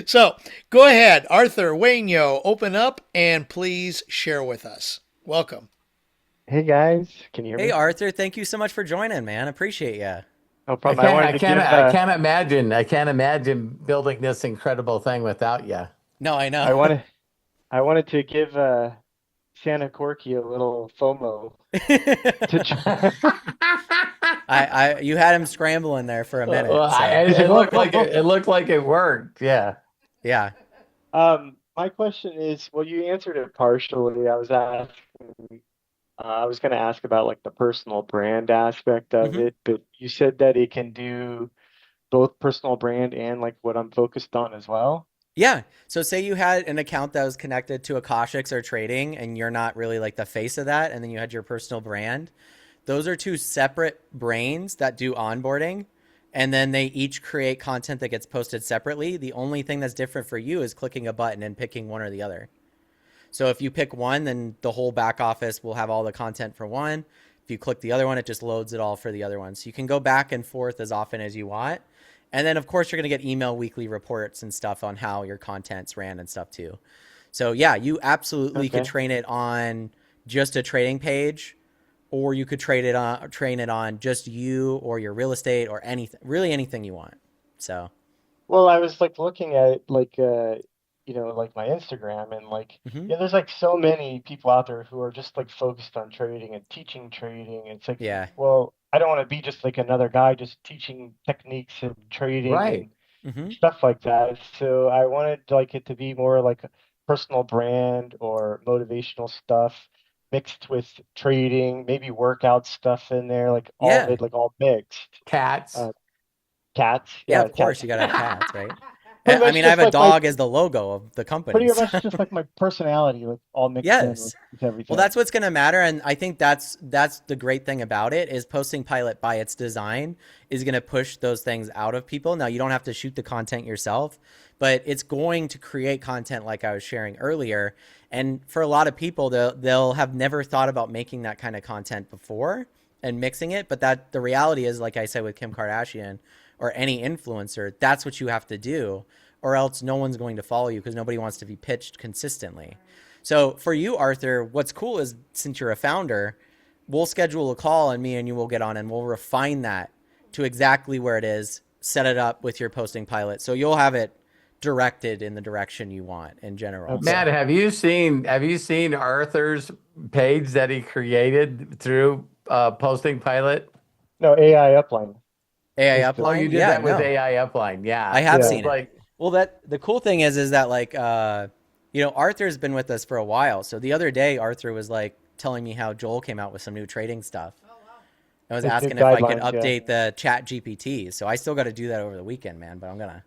So go ahead, Arthur, Wainyo, open up and please share with us. Welcome. Hey, guys. Can you hear me? Hey, Arthur. Thank you so much for joining, man. Appreciate you. No problem. I can't imagine building this incredible thing without you. No, I know. I wanted to give Santa Corky a little FOMO to You had him scrambling there for a minute. Well, So he's like, it oh, looked go, like go. it looked like it worked. Yeah. yeah. My question is, well, you answered it partially. I was going to ask about like the personal brand aspect of hmm it, but you said that it can do both personal brand and like what I'm focused on as well. Yeah. So say you had an account that was connected to Akashics or trading and you're not really like the face of that, and then you had your personal brand. Those are two separate brains that do onboarding, and then they each create content that gets posted separately. The only thing that's different for you is clicking a button and picking one or the other. So if you pick one, then the whole back office will have all the content for one. If you click the other one, it just loads it all for the other one. So you can go back and forth as often as you want. And then, of course, you're going to get email weekly reports and stuff on how your content's ran and stuff too. So yeah, you absolutely could Okay. train it on just a trading page, or you could train it on just you or your real estate or anything, really anything you want. So, Well, I was like looking at it like like my Instagram and like mm-hmm. yeah, there's like so many people out there who are just like focused on trading and teaching trading. It's like, Yeah. well, I don't want to be just like another guy just teaching techniques and trading Right. and Mm-hmm. stuff like that. So I wanted like it to be more like a personal brand or motivational stuff mixed with trading, maybe workout stuff in there, like all of Yeah. it, like all mixed. Cats. Uh, cats, Yeah, yeah, of course cats. you gotta have cats, right? Pretty I much mean, I have just a like my dog as the logo of the company. pretty So. much just like my personality, like all mixed in Yes. with Well, everything. that's what's going to matter, and I think that's the great thing about it is Posting Pilot by its design is going to push those things out of people. Now, you don't have to shoot the content yourself, but it's going to create content like I was sharing earlier. And for a lot of people, they'll have never thought about making that kind of content before and mixing it. But that the reality is, like I said with Kim Kardashian or any influencer, that's what you have to do, or else no one's going to follow you because nobody wants to be pitched consistently. So for you, Arthur, what's cool is since you're a founder, we'll schedule a call and me and you will get on and we'll refine that to exactly where it is, set it up with your Posting Pilot. So you'll have it directed in the direction you want in general. Okay. Matt, So have you seen Arthur's page that he created through Posting Pilot? No, AI upline. AI Just Oh, you upline? did Yeah, that with no. AI Upline. I Yeah. have yeah. seen It's it. like, Well, that the cool thing is that like Arthur's been with us for a while. So the other day Arthur was like telling me how Joel came out with some new trading stuff. I was His new asking if I could guidelines, yeah. update the Chat GPT. So I still got to do that over the weekend, man, but I'm gonna.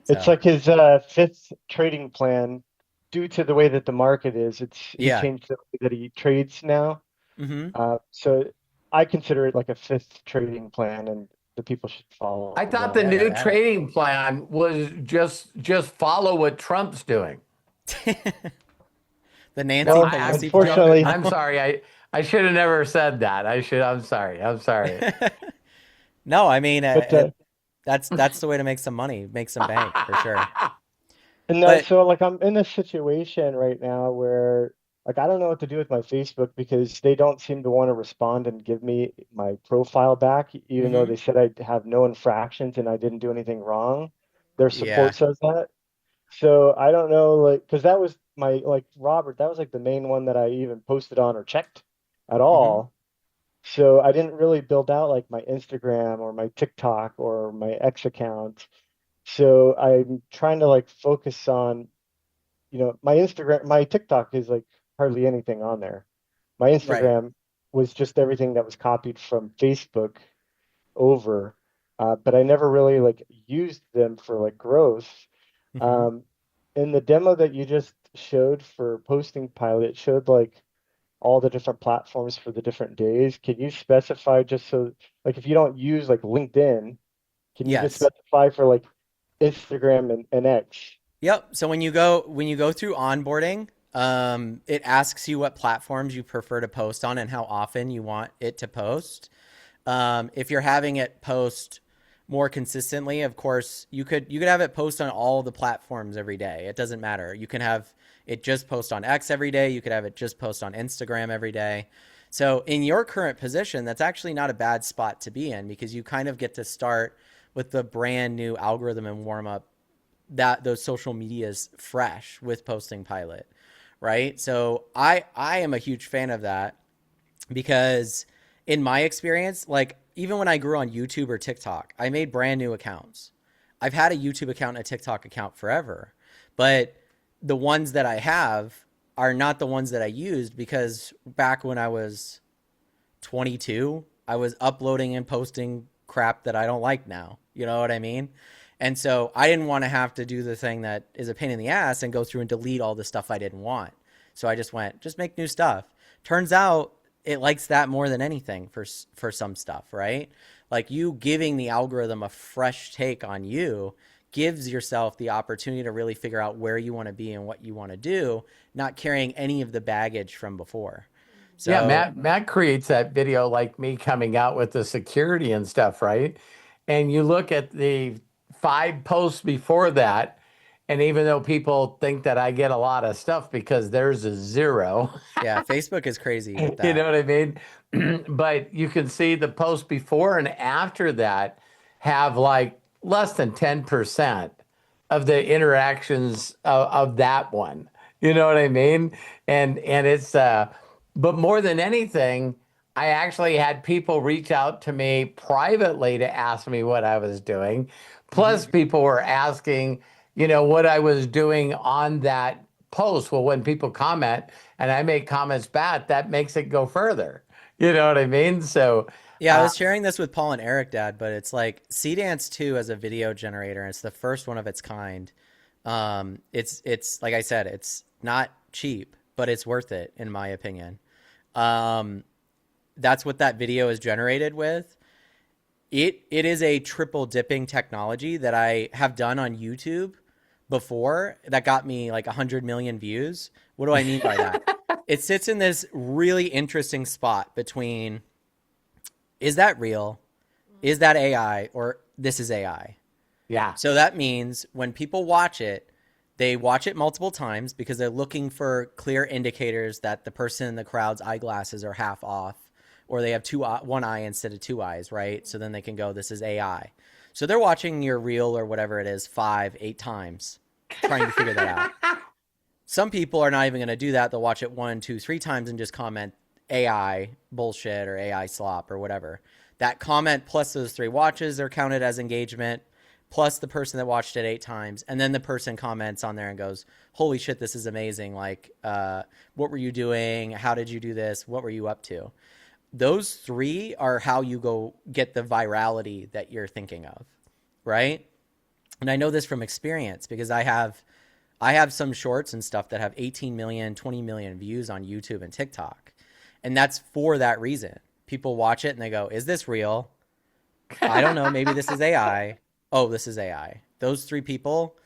It's So like his fifth trading plan due to the way that the market is. He yeah. changed the way that he trades now. Mm-hmm. So I consider it like a fifth trading plan and the people should follow I thought the that. Yeah, new yeah. trading plan was just follow what Trump's doing. The Nancy Well, Pelosi plan? unfortunately, I'm sorry. I should have never said that. I'm sorry. I'm sorry. No. No, I mean but that's the way to make some money, make some bank for sure. and But so like I'm in a situation right now where like I don't know what to do with my Facebook because they don't seem to want to respond and give me my profile back, even though mm-hmm. they said I have no infractions and I didn't do anything wrong. Their Yeah. support says that. So I don't know, like, because that was my like Robert, that was like the main one that I even posted on or checked at Mm-hmm. all. So I didn't really build out like my Instagram or my TikTok or my X account. So I'm trying to like focus on, my Instagram, my TikTok is like hardly anything on there. My Right. Instagram was just everything that was copied from Facebook over, but I never really like used them for like growth. Mm-hmm. Um, in the demo that you just showed for Posting Pilot, it showed like all the different platforms for the different days. Can you specify just so like if you don't use like LinkedIn, can you just Yes. specify for like Instagram and X? Yep. So when you go through onboarding, it asks you what platforms you prefer to post on and how often you want it to post. If you're having it post more consistently, of course, you could have it post on all the platforms every day. It doesn't matter. You can have it just post on X every day. You could have it just post on Instagram every day. So in your current position, that's actually not a bad spot to be in because you kind of get to start with the brand new algorithm and warm up those social medias fresh with Posting Pilot, right? So I am a huge fan of that because in my experience, like even when I grew on YouTube or TikTok, I made brand new accounts. I've had a YouTube account and a TikTok account forever, but the ones that I have are not the ones that I used because back when I was 22, I was uploading and posting crap that I don't like now. You know what I mean? And so I didn't want to have to do the thing that is a pain in the ass and go through and delete all the stuff I didn't want. So I just went, just make new stuff. Turns out it likes that more than anything for some stuff, right? Like you giving the algorithm a fresh take on you gives yourself the opportunity to really figure out where you want to be and what you want to do, not carrying any of the baggage from before. So yeah, Matt creates that video like me coming out with the security and stuff, right? And you look at the 5 posts before that, and even though people think that I get a lot of stuff because there's a 0. Yeah, Facebook is crazy with that. You know what I mean? But you can see the post before and after that have like less than 10% of the interactions of that one. You know what I mean? And it's but more than anything, I actually had people reach out to me privately to ask me what I was doing. Plus people were asking, you know, what I was doing on that post. Well, when people comment and I make comments back, that makes it go further. You know what I mean? So yeah, I was sharing this with Paul and Eric, Dad, but it's like Cdance 2 as a video generator. And it's the first one of its kind. It's like I said, it's not cheap, but it's worth it in my opinion. That's what that video is generated with. It is a triple dipping technology that I have done on YouTube before that got me like 100 million views. What do I mean by that? It sits in this really interesting spot between, is that real? Is that AI? Or this is AI? yeah. So that means when people watch it, they watch it multiple times because they're looking for clear indicators that the person in the crowd's eyeglasses are half off, or they have one eye instead of 2 eyes, right? So then they can go, this is AI. So they're watching your reel or whatever it is 5, 8 times, trying to figure that out. Some people are not even going to do that. They'll watch it 1, 2, 3 times and just comment AI bullshit or AI slop or whatever. That comment plus those 3 watches are counted as engagement, plus the person that watched it 8 times. And then the person comments on there and goes, holy shit, this is amazing. Like, what were you doing? How did you do this? What were you up to? Those 3 are how you go get the virality that you're thinking of, right? And I know this from experience because I have some shorts and stuff that have 18 million, 20 million views on YouTube and TikTok. And that's for that reason. People watch it and they go, is this real? I don't know. Maybe this is AI. Oh, this is AI. Those 3 people,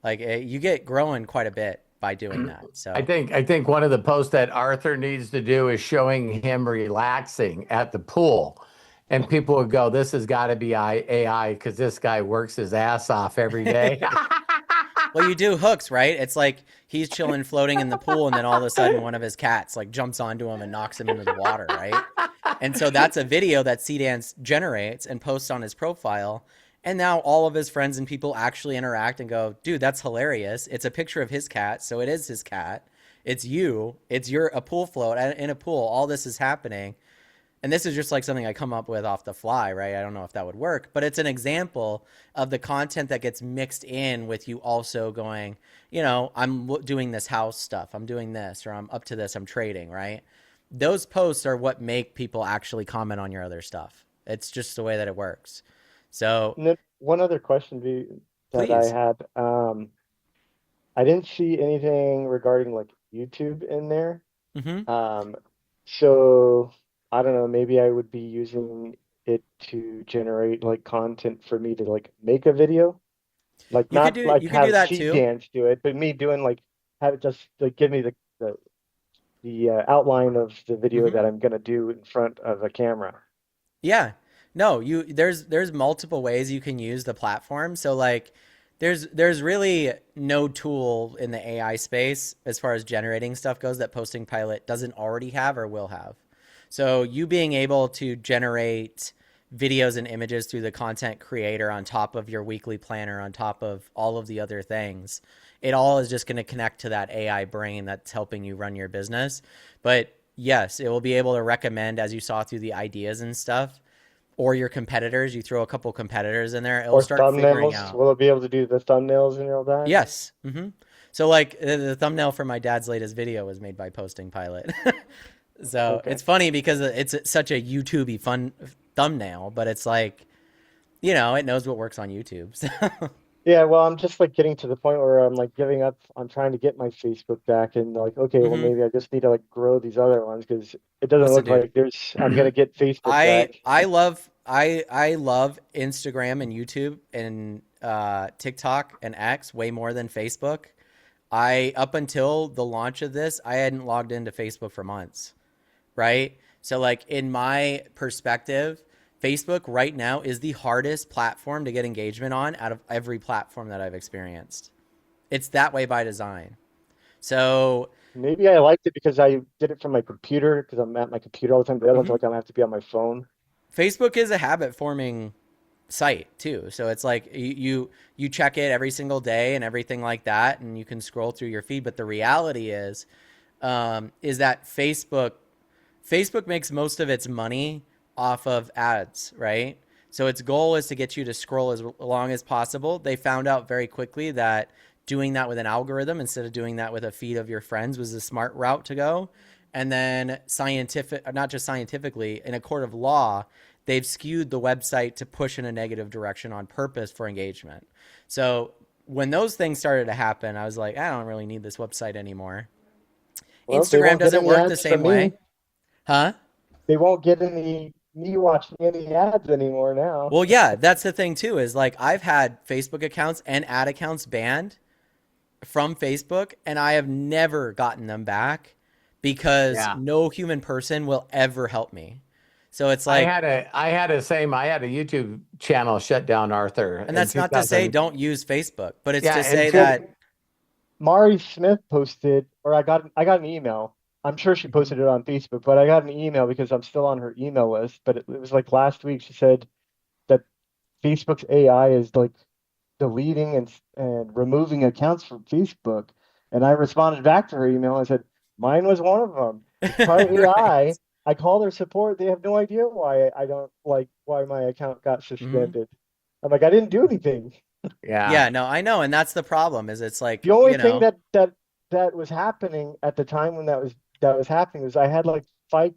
like you get growing quite a bit by doing that. So I think one of the posts that Arthur needs to do is showing him relaxing at the pool. And people would go, this has got to be AI because this guy works his ass off every day. Well, you do hooks, right? It's like he's chilling, floating in the pool, and then all of a sudden one of his cats like jumps onto him and knocks him into the water, right? And so that's a video that Cdance generates and posts on his profile. And now all of his friends and people actually interact and go, dude, that's hilarious. It's a picture of his cat. So it is his cat. It's you. It's a pool float in a pool. All this is happening. And this is just like something I come up with off the fly, right? I don't know if that would work, but it's an example of the content that gets mixed in with you also going, you know, I'm doing this house stuff. I'm doing this, or I'm up to this. I'm trading, right? Those posts are what make people actually comment on your other stuff. It's just the way that it works. So And then one other question that I please. had, I didn't see anything regarding like YouTube in there. Mm-hmm. So I don't know, maybe I would be using it to generate like content for me to like make a video. Like You could not like do have that too. Dance do it, but me doing like have it just like give me the outline of the video Mm-hmm. that I'm gonna do in front of a camera. Yeah. No, there's multiple ways you can use the platform. So like there's really no tool in the AI space as far as generating stuff goes that Posting Pilot doesn't already have or will have. So you being able to generate videos and images through the content creator on top of your weekly planner, on top of all of the other things. It all is just going to connect to that AI brain that's helping you run your business. But yes, it will be able to recommend, as you saw through the ideas and stuff, or your competitors. You throw a couple competitors in there, it'll start figuring out. Will it be able to do the thumbnails and all that? Yes. Mm-hmm. So like the thumbnail for my dad's latest video was made by Posting Pilot. So It's funny because it's such a YouTubey fun thumbnail, but it's like, you know, it knows what works on YouTube. So. Yeah, well, I'm just like getting to the point where I'm like giving up on trying to get my Facebook back, and like, okay, well, maybe I just need to like grow these other ones because it doesn't look like I'm gonna get Facebook back. I love Instagram and YouTube and TikTok and X way more than Facebook. Up until the launch of this, I hadn't logged into Facebook for months, right? So like in my perspective, Facebook right now is the hardest platform to get engagement on out of every platform that I've experienced. It's that way by design. So maybe I liked it because I did it from my computer because I'm at my computer all the time. The other one's like I'm gonna have to be on my phone. Facebook is a habit forming site too. So it's like you check it every single day and everything like that, and you can scroll through your feed. But the reality is that Facebook makes most of its money off of ads, right? So its goal is to get you to scroll as long as possible. They found out very quickly that doing that with an algorithm instead of doing that with a feed of your friends was the smart route to go. And then not just scientifically, in a court of law, they've skewed the website to push in a negative direction on purpose for engagement. So when those things started to happen, I was like, I don't really need this website anymore. Well, Instagram doesn't work the same way. Huh? They won't get me watching any ads anymore now. Well, yeah, that's the thing too, is like I've had Facebook accounts and ad accounts banned from Facebook, and I have never gotten them back because no human person will ever help me. So it's like I had a YouTube channel shut down, Arthur. And that's not to say don't use Facebook, but it's to say that Mari Smith posted, or I got an email. I'm sure she posted it on Facebook, but I got an email because I'm still on her email list. But it was like last week. She said that Facebook's AI is like deleting and removing accounts from Facebook. And I responded back to her email. I said, mine was one of them. Try AI. I called their support. They have no idea why why my account got suspended. I'm like, I didn't do anything. Yeah, no, I know. And that's the problem is it's like the only thing that was happening at the time when that was happening was I had like five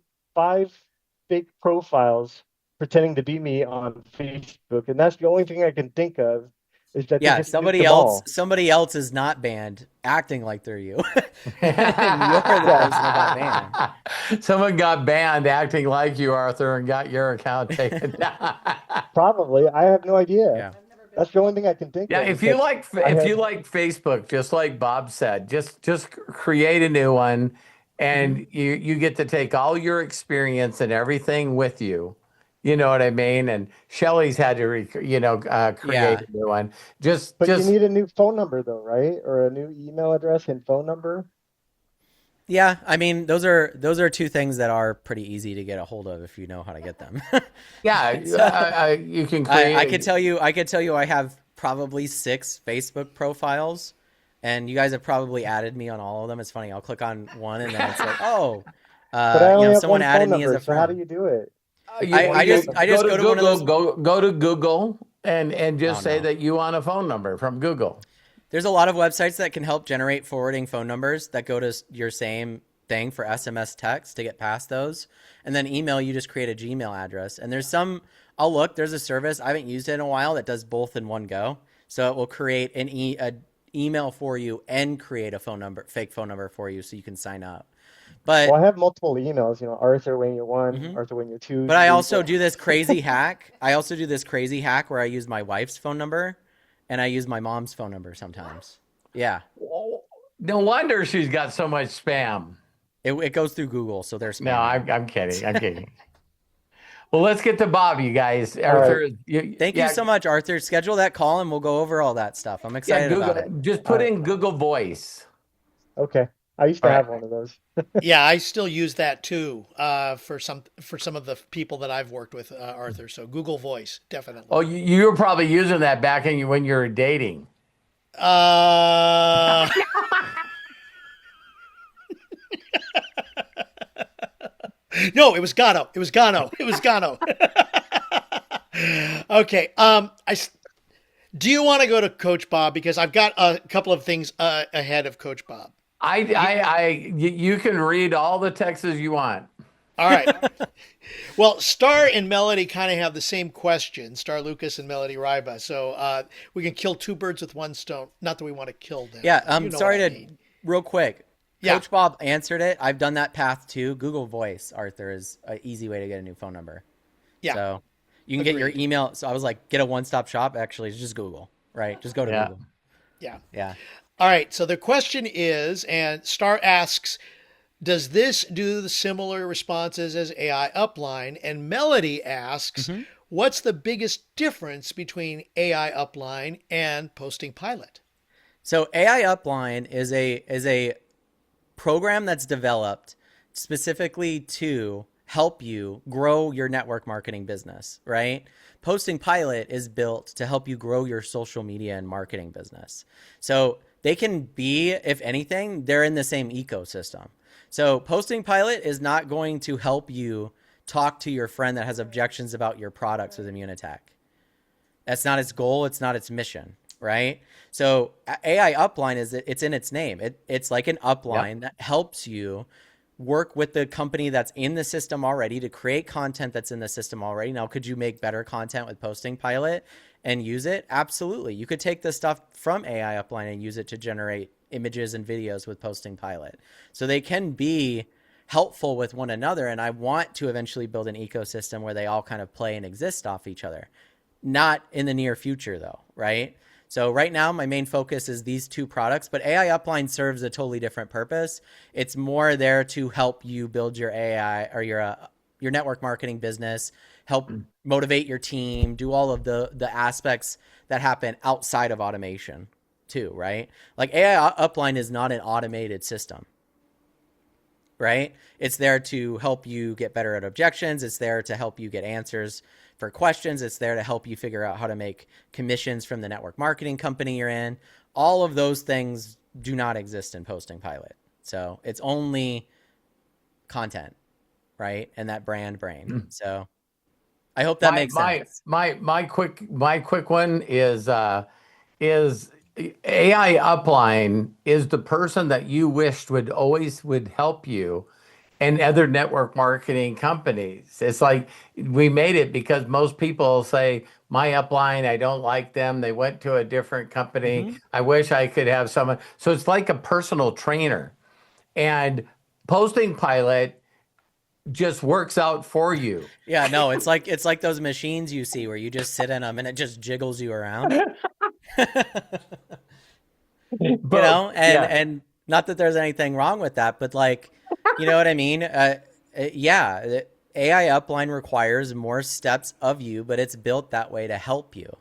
fake profiles pretending to be me on Facebook, and that's the only thing I can think of is that somebody else is not banned acting like they're you. You're the person that got banned. Someone got banned acting like you, Arthur, and got your account taken down. Probably, I have no idea. Yeah. That's the only thing I can think of. Yeah, if you like Facebook, just like Bob said, just create a new one, and you get to take all your experience and everything with you. You know what I mean? And Shelly's had to create a new one. But you need a new phone number though, right? Or a new email address and phone number. Yeah, I mean those are two things that are pretty easy to get a hold of if you know how to get them. You can create. I could tell you I have probably 6 Facebook profiles, and you guys have probably added me on all of them. It's funny. I'll click on one and then it's like, someone added me as a friend. So how do you do it? I just go to one of those. Go to Google and just say that you want a phone number from Google. There's a lot of websites that can help generate forwarding phone numbers that go to your same thing for SMS text to get past those. And then email, you just create a Gmail address. And there's there's a service, I haven't used it in a while, that does both in one go. So it will create an email for you and create a fake phone number for you so you can sign up. But I have multiple emails, Arthur Wayne 1, Arthur Wayne 2. But I also do this crazy hack. Where I use my wife's phone number and I use my mom's phone number sometimes. Yeah. No wonder she's got so much spam. It goes through Google, so there's spam. No, I'm kidding. Well, let's get to Bob, you guys. Arthur, thank you so much, Arthur. Schedule that call and we'll go over all that stuff. I'm excited about it. Just put in Google Voice. Okay. I used to have one of those. Yeah, I still use that too for some of the people that I've worked with, Arthur. So Google Voice, definitely. Oh, you were probably using that back when you were dating. Uh, no, it was Gano. It was Gano. It was Gano. Okay. Do you want to go to Coach Bob, because I've got a couple of things ahead of Coach Bob. You can read all the texts you want. All right. Well, Star and Melody kind of have the same question, Star Lucas and Melody Ryba. So we can kill two birds with one stone. Not that we want to kill them. Yeah, real quick. Yeah. Coach Bob answered it. I've done that path too. Google Voice, Arthur, is an easy way to get a new phone number. Yeah. So you can get your email. So I was like, get a one-stop shop. Actually, it's just Google, right? Just go to Google. Yeah. Yeah. All right. So the question is, and Star asks, does this do the similar responses as AI Upline? And Melody asks, what's the biggest difference between AI Upline and Posting Pilot? So AI Upline is a program that's developed specifically to help you grow your network marketing business, right? Posting Pilot is built to help you grow your social media and marketing business. So they can be, if anything, they're in the same ecosystem. So Posting Pilot is not going to help you talk to your friend that has objections about your products with Immunitech. That's not its goal. It's not its mission, right? So AI Upline it's in its name. It's like an upline that helps you work with the company that's in the system already to create content that's in the system already. Now, could you make better content with Posting Pilot and use it? Absolutely. You could take the stuff from AI Upline and use it to generate images and videos with Posting Pilot. So they can be helpful with one another. And I want to eventually build an ecosystem where they all kind of play and exist off each other. Not in the near future though, right? So right now my main focus is these two products, but AI Upline serves a totally different purpose. It's more there to help you build your AI or your network marketing business, help motivate your team, do all of the aspects that happen outside of automation too, right? Like AI Upline is not an automated system, right? It's there to help you get better at objections. It's there to help you get answers for questions. It's there to help you figure out how to make commissions from the network marketing company you're in. All of those things do not exist in Posting Pilot. So it's only content, right? And that brand brain. So I hope that makes sense. My quick one is AI Upline is the person that you wished would help you and other network marketing companies. It's like we made it because most people say, my upline, I don't like them. They went to a different company. I wish I could have someone. So it's like a personal trainer. And Posting Pilot just works out for you. Yeah, no, it's like those machines you see where you just sit in them and it just jiggles you around. And not that there's anything wrong with that, but like, you know what I mean? AI Upline requires more steps of you, but it's built that way to help you,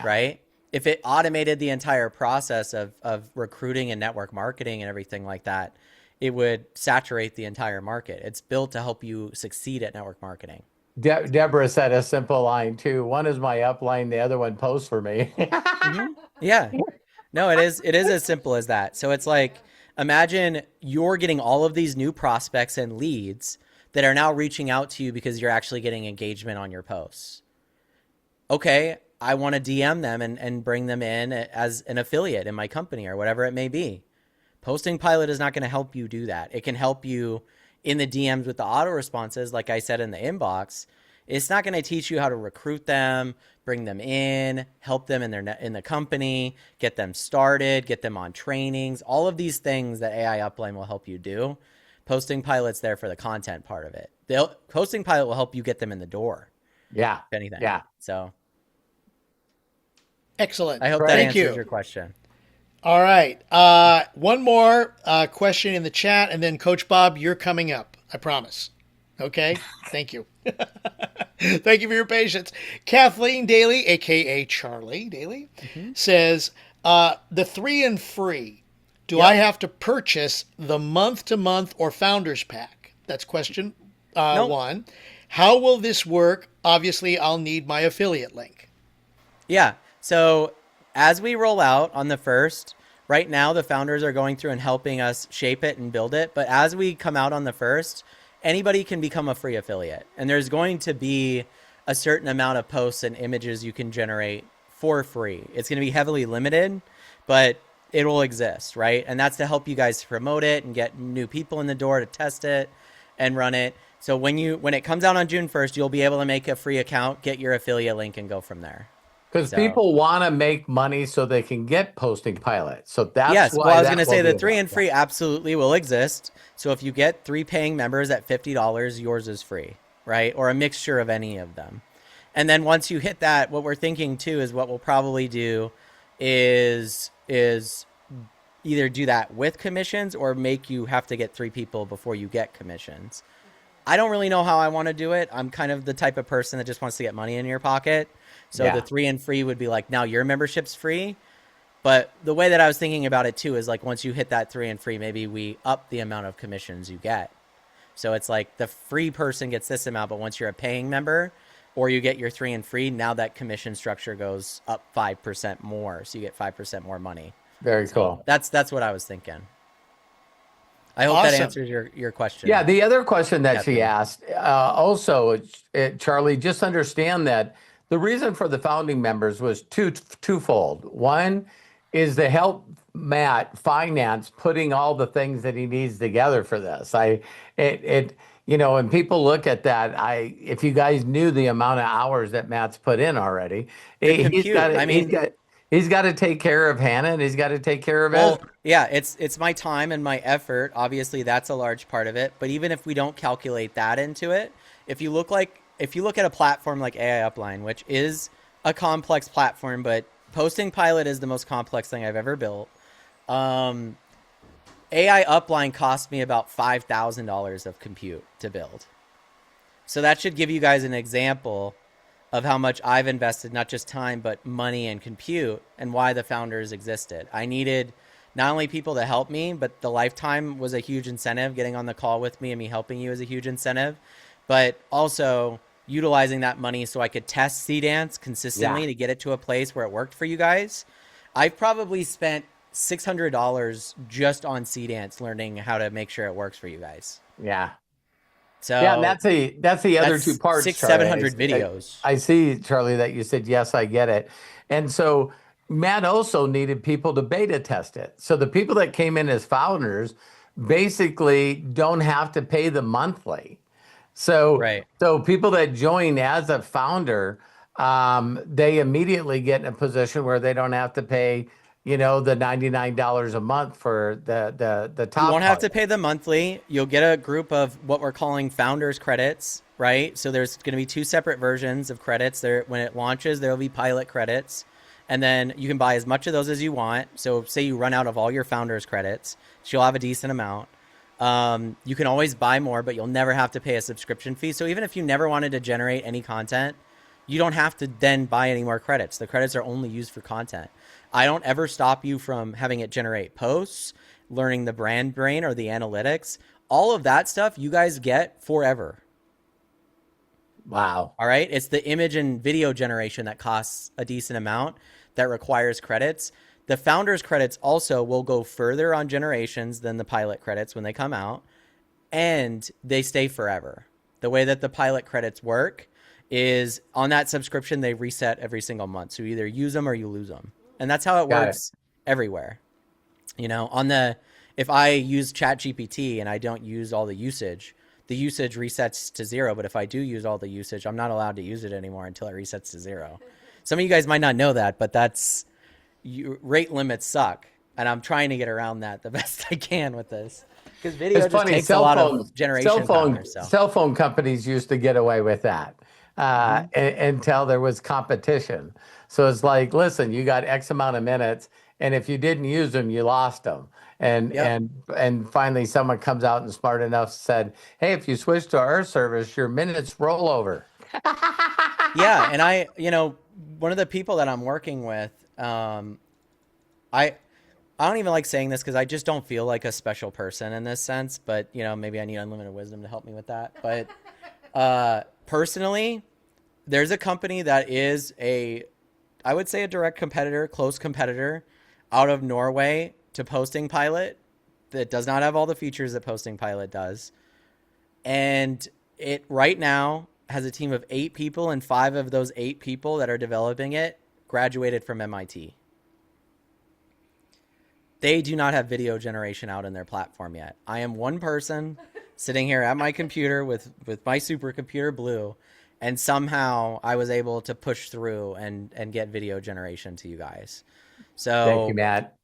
right? If it automated the entire process of recruiting and network marketing and everything like that, it would saturate the entire market. It's built to help you succeed at network marketing. Deborah said a simple line too. One is my upline, the other one posts for me. Yeah. No, it is as simple as that. So it's like, imagine you're getting all of these new prospects and leads that are now reaching out to you because you're actually getting engagement on your posts. Okay, I want to DM them and bring them in as an affiliate in my company or whatever it may be. Posting Pilot is not going to help you do that. It can help you in the DMs with the auto responses, like I said in the inbox. It's not going to teach you how to recruit them, bring them in, help them in the company, get them started, get them on trainings, all of these things that AI Upline will help you do. Posting Pilot's there for the content part of it. Posting Pilot will help you get them in the door. Yeah. If anything. Yeah. So. Excellent. I hope that answers your question. All right. One more question in the chat, and then Coach Bob, you're coming up. I promise. Okay? Thank you. Thank you for your patience. Kathleen Daly, a.k.a. Charlie Daly, says, the 3 and free, Do I have to purchase the month-to-month or founders pack? That's question Nope. one. How will this work? Obviously, I'll need my affiliate link. Yeah. So as we roll out on the 1st, right now the founders are going through and helping us shape it and build it. But as we come out on the 1st, anybody can become a free affiliate. And there's going to be a certain amount of posts and images you can generate for free. It's going to be heavily limited, but it will exist, right? And that's to help you guys promote it and get new people in the door to test it and run it. So when it comes out on June 1st, you'll be able to make a free account, get your affiliate link, and go from there. Because people want to make money so they can get Posting Pilot. So that's why. Well, I was going to say the 3 and free absolutely will exist. So if you get 3 paying members at $50, yours is free, right? Or a mixture of any of them. And then once you hit that, what we're thinking too is what we'll probably do is either do that with commissions or make you have to get 3 people before you get commissions. I don't really know how I want to do it. I'm kind of the type of person that just wants to get money in your pocket. So the 3 and free would be like, now your membership's free. But the way that I was thinking about it too is like, once you hit that 3 and free, maybe we up the amount of commissions you get. So it's like the free person gets this amount, but once you're a paying member or you get your 3 and free, now that commission structure goes up 5% more. So you get 5% more money. Very cool. That's what I was thinking. I hope that answers your question. Yeah, the other question that she asked, also, Charlie, just understand that the reason for the founding members was twofold. One is to help Matt finance putting all the things that he needs together for this. When people look at that, if you guys knew the amount of hours that Matt's put in already, he's got to take care of Hannah and he's got to take care of Ezra. Yeah, it's my time and my effort. Obviously, that's a large part of it. But even if we don't calculate that into it, if you look at a platform like AI Upline, which is a complex platform, but Posting Pilot is the most complex thing I've ever built. AI Upline cost me about $5,000 of compute to build. So that should give you guys an example of how much I've invested, not just time, but money and compute, and why the founders existed. I needed not only people to help me, but the lifetime was a huge incentive. Getting on the call with me and me helping you is a huge incentive, but also utilizing that money so I could test Seedance consistently to get it to a place where it worked for you guys. I've probably spent $600 just on Seedance learning how to make sure it works for you guys. Yeah. So and that's the other 2 parts. 600-700 videos. I see, Charlie, that you said, yes, I get it. And so Matt also needed people to beta test it. So the people that came in as founders basically don't have to pay the monthly. So people that join as a founder, they immediately get in a position where they don't have to pay, the $99 a month for the top. You won't have to pay the monthly. You'll get a group of what we're calling founders credits, right? So there's going to be 2 separate versions of credits. When it launches, there will be pilot credits. And then you can buy as much of those as you want. So say you run out of all your founders credits, so you'll have a decent amount. You can always buy more, but you'll never have to pay a subscription fee. So even if you never wanted to generate any content, you don't have to then buy any more credits. The credits are only used for content. I don't ever stop you from having it generate posts, learning the brand brain or the analytics. All of that stuff you guys get forever. Wow. All right. It's the image and video generation that costs a decent amount that requires credits. The founders credits also will go further on generations than the pilot credits when they come out, and they stay forever. The way that the pilot credits work is on that subscription, they reset every single month. So you either use them or you lose them. And that's how it works everywhere. If I use ChatGPT and I don't use all the usage resets to 0. But if I do use all the usage, I'm not allowed to use it anymore until it resets to 0. Some of you guys might not know that, but rate limits suck. And I'm trying to get around that the best I can with this. Because video just takes a lot of generation time. Cell phone companies used to get away with that until there was competition. So it's like, listen, you got X amount of minutes, and if you didn't use them, you lost them. And finally, someone comes out and smart enough said, "Hey, if you switch to our service, your minutes roll over." Yeah, and one of the people that I'm working with, I don't even like saying this because I just don't feel like a special person in this sense, but maybe I need unlimited wisdom to help me with that. But personally, there's a company that is I would say a direct competitor, close competitor out of Norway to Posting Pilot that does not have all the features that Posting Pilot does. And it right now has a team of 8 people, and 5 of those 8 people that are developing it graduated from MIT. They do not have video generation out in their platform yet. I am one person sitting here at my computer with my supercomputer Blue, and somehow I was able to push through and get video generation to you guys. So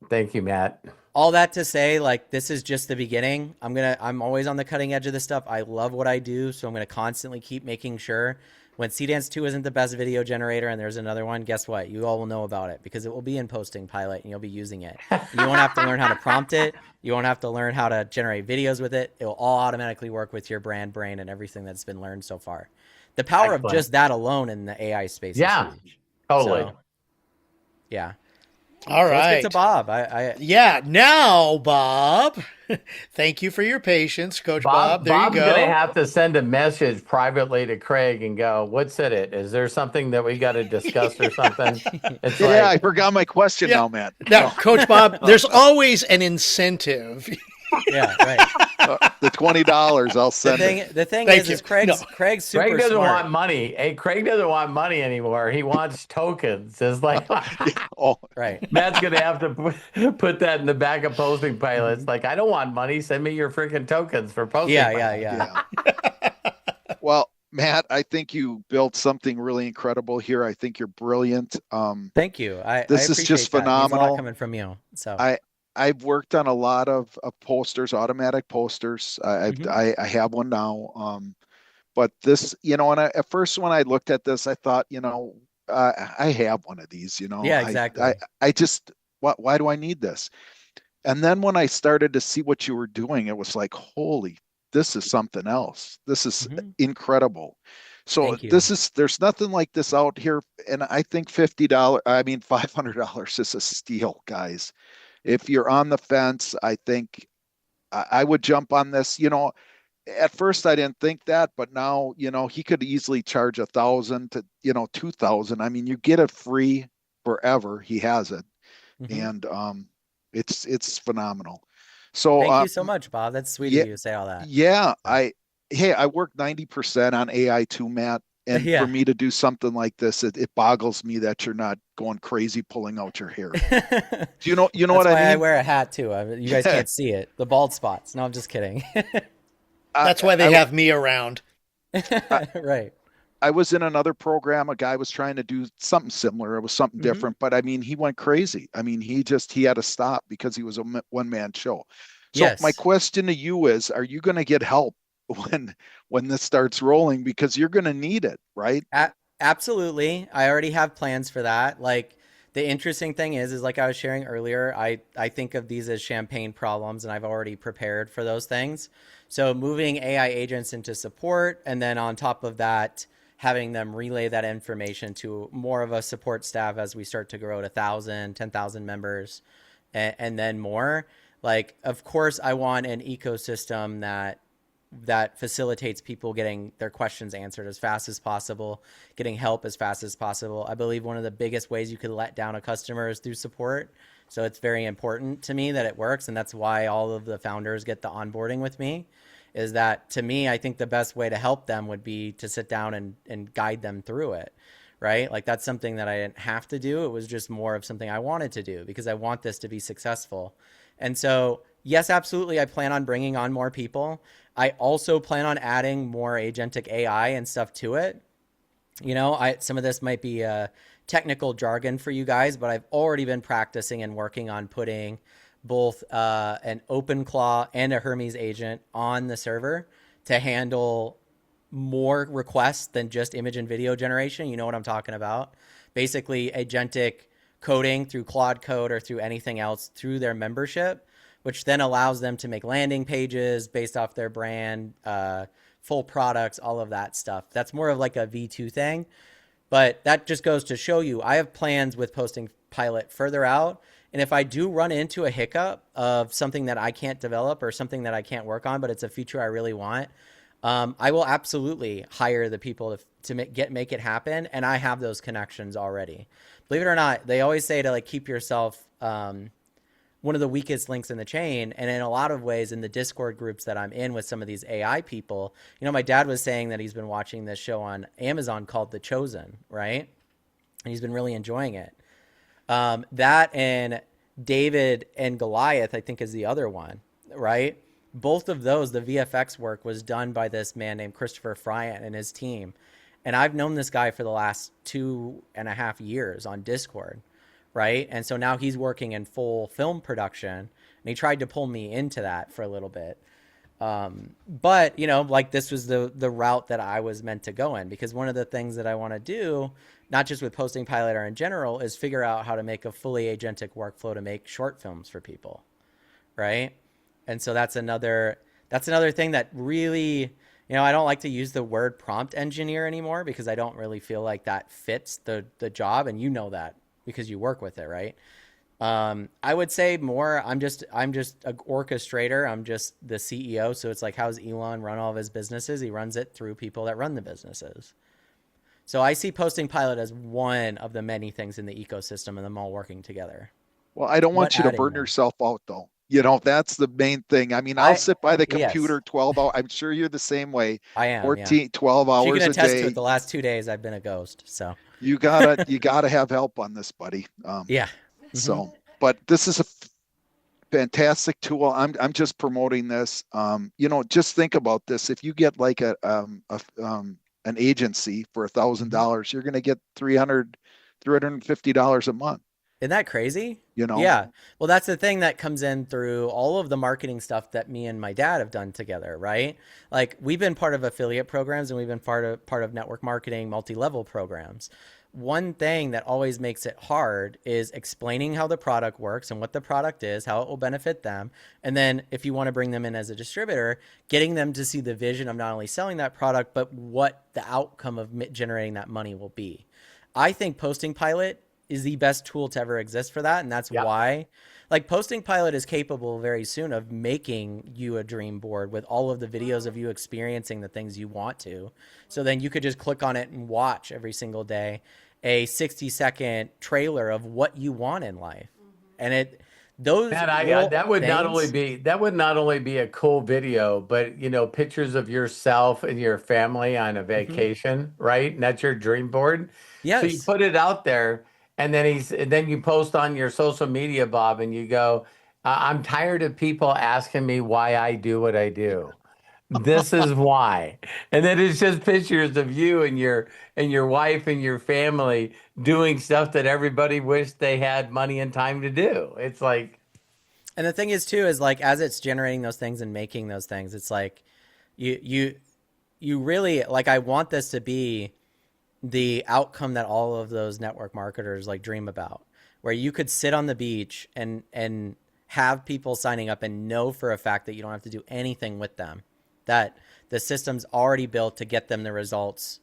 Thank you, Matt. All that to say, like, this is just the beginning. I'm always on the cutting edge of this stuff. I love what I do, so I'm gonna constantly keep making sure when CDance 2 isn't the best video generator and there's another one, guess what? You all will know about it because it will be in Posting Pilot and you'll be using it. You won't have to learn how to prompt it. You won't have to learn how to generate videos with it. It will all automatically work with your brand brain and everything that's been learned so far. The power of just that alone in the AI space is huge. Totally. So, yeah. All right. Let's get to Bob. Yeah. Now, Bob, thank you for your patience, Coach Bob. There Bob's you go. Going to have to send a message privately to Craig and go, what's in it? Is there something that we got to discuss or something? It's I forgot my question now, Matt. Now, Coach Bob, there's always an incentive. Yeah, right. The $20 I'll send it. The thing is Craig's super Craig doesn't smart. want money. Hey, Craig doesn't want money anymore. He wants tokens. It's like, right. Matt's going to have to put that in the back of Posting Pilot. It's like, I don't want money. Send me your freaking tokens for Posting Pilot. Yeah. Well, Matt, I think you built something really incredible here. I think you're brilliant. Thank you. This is just phenomenal. Means a lot coming from you. So I've worked on a lot of posters, automatic posters. I have one now. But this, at first when I looked at this, I thought, I have one of these, Yeah, exactly. I just, why do I need this? And then when I started to see what you were doing, it was like, holy, this is something else. This is incredible. So there's nothing like this out here. And I think $500 is a steal, guys. If you're on the fence, I think I would jump on this. At first I didn't think that, but now, he could easily charge $1,000 to, $2,000. I mean, you get it free forever. He has it. And it's phenomenal. So thank you so much, Bob. That's sweet of you to say all that. Yeah. I work 90% on AI too, Matt. And for me to do something like this, it boggles me that you're not going crazy pulling out your hair. Do you know what I mean? I wear a hat too. You guys can't see it. The bald spots. No, I'm just kidding. That's why they have me around. Right. I was in another program. A guy was trying to do something similar. It was something different, but I mean, he went crazy. I mean, he had to stop because he was a one-man show. So my question to you is, are you going to get help when this starts rolling, because you're going to need it, right? Absolutely. I already have plans for that. Like, the interesting thing is like I was sharing earlier, I think of these as champagne problems, and I've already prepared for those things. So moving AI agents into support, and then on top of that, having them relay that information to more of a support staff as we start to grow to 1,000, 10,000 members, and then more. Like, of course, I want an ecosystem that facilitates people getting their questions answered as fast as possible, getting help as fast as possible. I believe one of the biggest ways you could let down a customer is through support. So it's very important to me that it works. And that's why all of the founders get the onboarding with me, is that, to me, I think the best way to help them would be to sit down and guide them through it. Right? Like, that's something that I didn't have to do. It was just more of something I wanted to do because I want this to be successful. And so, yes, absolutely, I plan on bringing on more people. I also plan on adding more agentic AI and stuff to it. Some of this might be technical jargon for you guys, but I've already been practicing and working on putting both an OpenClaw and a Hermes agent on the server to handle more requests than just image and video generation. You know what I'm talking about. Basically, agentic coding through Claude Code or through anything else through their membership, which then allows them to make landing pages based off their brand, full products, all of that stuff. That's more of like a V2 thing. But that just goes to show you, I have plans with Posting pilot further out. And if I do run into a hiccup of something that I can't develop or something that I can't work on, but it's a feature I really want, I will absolutely hire the people to make it happen. And I have those connections already. Believe it or not, they always say to like keep yourself one of the weakest links in the chain. And in a lot of ways, in the Discord groups that I'm in with some of these AI people, you know, my dad was saying that he's been watching this show on Amazon called The Chosen, right? And he's been really enjoying it. That and David and Goliath, I think, is the other one, right? Both of those, the VFX work was done by this man named Christopher Fryant and his team. And I've known this guy for the last 2.5 years on Discord, right? And so now he's working in full film production, and he tried to pull me into that for a little bit. But, you know, like this was the route that I was meant to go in, because one of the things that I want to do, not just with Posting Pilot or in general, is figure out how to make a fully agentic workflow to make short films for people, right? And so that's another thing that really, you know, I don't like to use the word prompt engineer anymore because I don't really feel like that fits the job, and you know that because you work with it, right? I would say more, I'm just an orchestrator. I'm just the CEO. So it's like, how's Elon run all of his businesses? He runs it through people that run the businesses. So I see Posting Pilot as one of the many things in the ecosystem, and them all working together. Well, I don't want you to burn yourself out, though. You know, that's the main thing. I mean, I'll sit by the computer 12 hours. I'm sure you're the same way. I am. 14, 12 hours a day. You can attest to it. The last 2 days I've been a ghost. So you gotta have help on this, buddy. Yeah. So, but this is a fantastic tool. I'm just promoting this. You know, just think about this. If you get like an agency for $1,000, you're going to get $350 a month. Isn't that crazy? You know? Yeah. Well, that's the thing that comes in through all of the marketing stuff that me and my dad have done together, right? Like, we've been part of affiliate programs, and we've been part of network marketing, multi-level programs. One thing that always makes it hard is explaining how the product works and what the product is, how it will benefit them. And then if you want to bring them in as a distributor, getting them to see the vision of not only selling that product, but what the outcome of generating that money will be. I think Posting Pilot is the best tool to ever exist for that. And that's why, like, Posting Pilot is capable very soon of making you a dream board with all of the videos of you experiencing the things you want to. So then you could just click on it and watch every single day a 60-second trailer of what you want in life. And that would not only be a cool video, but, you know, pictures of yourself and your family on a vacation, right? And that's your dream board. Yes. So you put it out there, and then you post on your social media, Bob, and you go, I'm tired of people asking me why I do what I do. This is why. And then it's just pictures of you and your wife and your family doing stuff that everybody wished they had money and time to do. It's like, and the thing is too, is like, as it's generating those things and making those things, it's like you really, like, I want this to be the outcome that all of those network marketers like dream about, where you could sit on the beach and have people signing up and know for a fact that you don't have to do anything with them, that the system's already built to get them the results,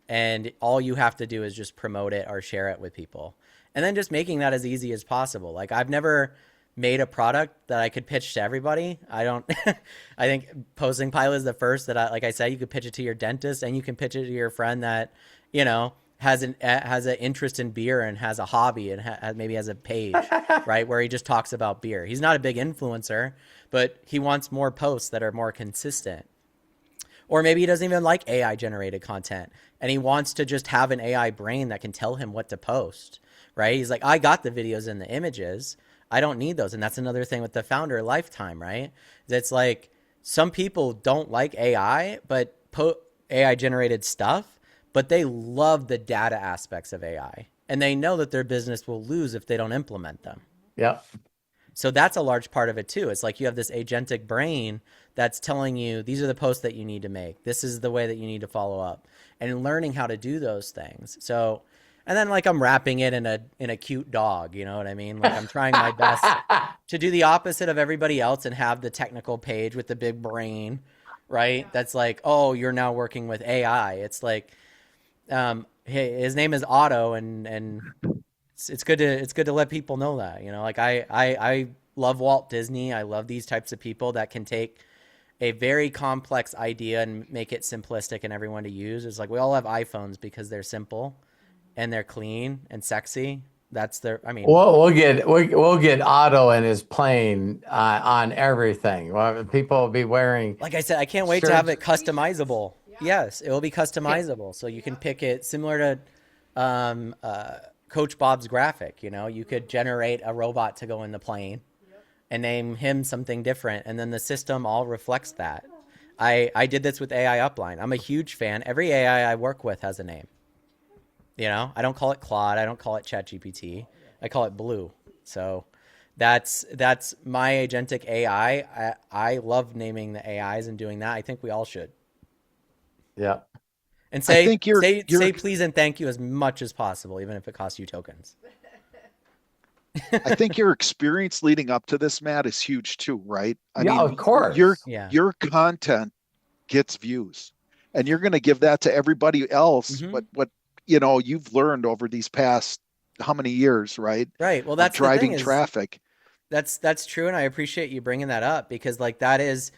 and all you have to do is just promote it or share it with people. And then just making that as easy as possible. Like, I've never made a product that I could pitch to everybody. I think Posting Pilot is the first that like I said, you could pitch it to your dentist, and you can pitch it to your friend that, you know, has an interest in beer and has a hobby and maybe has a page, right, where he just talks about beer. He's not a big influencer, but he wants more posts that are more consistent. Or maybe he doesn't even like AI generated content, and he wants to just have an AI brain that can tell him what to post, right? He's like, I got the videos and the images. I don't need those. And that's another thing with the founder lifetime, right? It's like, some people don't like AI, but AI generated stuff, but they love the data aspects of AI, and they know that their business will lose if they don't implement them. Yep. So that's a large part of it too. It's like you have this agentic brain that's telling you, these are the posts that you need to make. This is the way that you need to follow up, and learning how to do those things. So, and then like I'm wrapping it in a cute dog, you know what I mean? Like, I'm trying my best to do the opposite of everybody else and have the technical page with the big brain, right? That's like, oh, you're now working with AI. It's like, hey, his name is Otto, and it's good to let people know that, you know, like I love Walt Disney. I love these types of people that can take a very complex idea and make it simplistic and everyone to use. It's like we all have iPhones because they're simple and they're clean and sexy. That's their, I mean, we'll get Otto and his plane on everything. Well, people will be wearing, like I said, I can't wait to have it customizable. Yes, it will be customizable. So you can pick it similar to Coach Bob's graphic. You know, you could generate a robot to go in the plane and name him something different. And then the system all reflects that. I did this with AI Upline. I'm a huge fan. Every AI I work with has a name. You know, I don't call it Claude. I don't call it ChatGPT. I call it Blue. So that's my agentic AI. I love naming the AIs and doing that. I think we all should. Yeah. And say please and thank you as much as possible, even if it costs you tokens. I think your experience leading up to this, Matt, is huge too, right? I mean, of course. Your content gets views, and you're going to give that to everybody else. Mm-hmm. What you know you've learned over these past how many years, right? Right. Well, that's driving the thing traffic. That's true, and I appreciate you bringing that up because like that is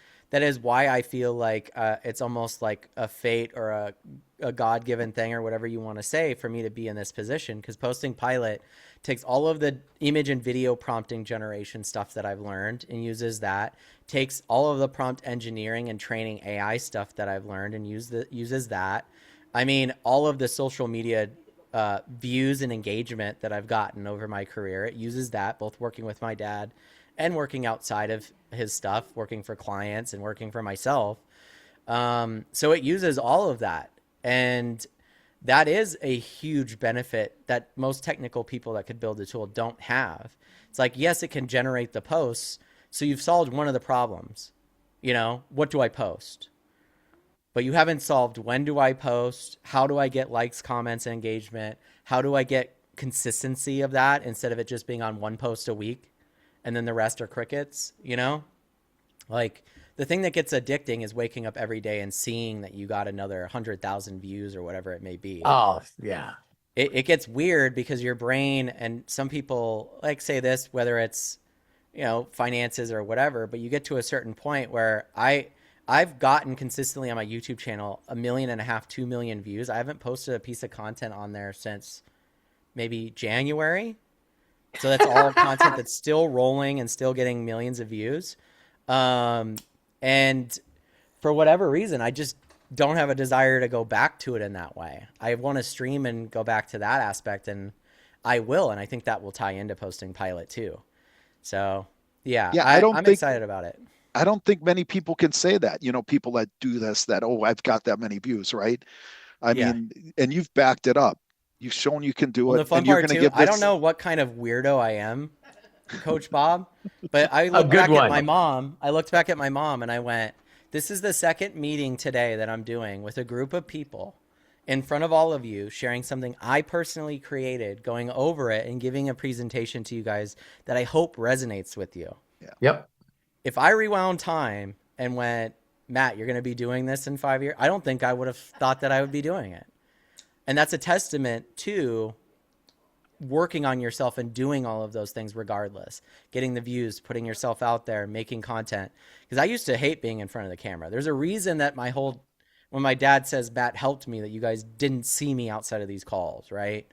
why I feel like it's almost like a fate or a God-given thing or whatever you want to say for me to be in this position, because Posting Pilot takes all of the image and video prompting generation stuff that I've learned and uses that, takes all of the prompt engineering and training AI stuff that I've learned and uses that. I mean, all of the social media views and engagement that I've gotten over my career, it uses that, both working with my dad and working outside of his stuff, working for clients and working for myself. So it uses all of that. And that is a huge benefit that most technical people that could build the tool don't have. It's like, yes, it can generate the posts. So you've solved one of the problems. You know, what do I post? But you haven't solved when do I post? How do I get likes, comments, and engagement? How do I get consistency of that instead of it just being on one post a week and then the rest are crickets, you know? Like, the thing that gets addicting is waking up every day and seeing that you got another 100,000 views or whatever it may be. Oh, yeah. It gets weird because your brain, and some people like say this, whether it's, you know, finances or whatever, but you get to a certain point where I've gotten consistently on my YouTube channel 1.5 million, 2 million views. I haven't posted a piece of content on there since maybe January. So that's all content that's still rolling and still getting millions of views. And for whatever reason, I just don't have a desire to go back to it in that way. I want to stream and go back to that aspect, and I will. And I think that will tie into Posting Pilot too. So yeah, I'm excited about it. I don't think many people can say that, you know, people that do this, that, oh, I've got that many views, right? I mean, and you've backed it up. You've shown you can do it. The fun part too, I don't know what kind of weirdo I am, Coach Bob, but I looked back at my mom. I looked back at my mom and I went, this is the second meeting today that I'm doing with a group of people in front of all of you, sharing something I personally created, going over it and giving a presentation to you guys that I hope resonates with you. Yeah. Yep. If I rewound time and went, Matt, you're going to be doing this in 5 years, I don't think I would have thought that I would be doing it. And that's a testament to working on yourself and doing all of those things regardless, getting the views, putting yourself out there, making content. Because I used to hate being in front of the camera. There's a reason that when my dad says Matt helped me, that you guys didn't see me outside of these calls, right?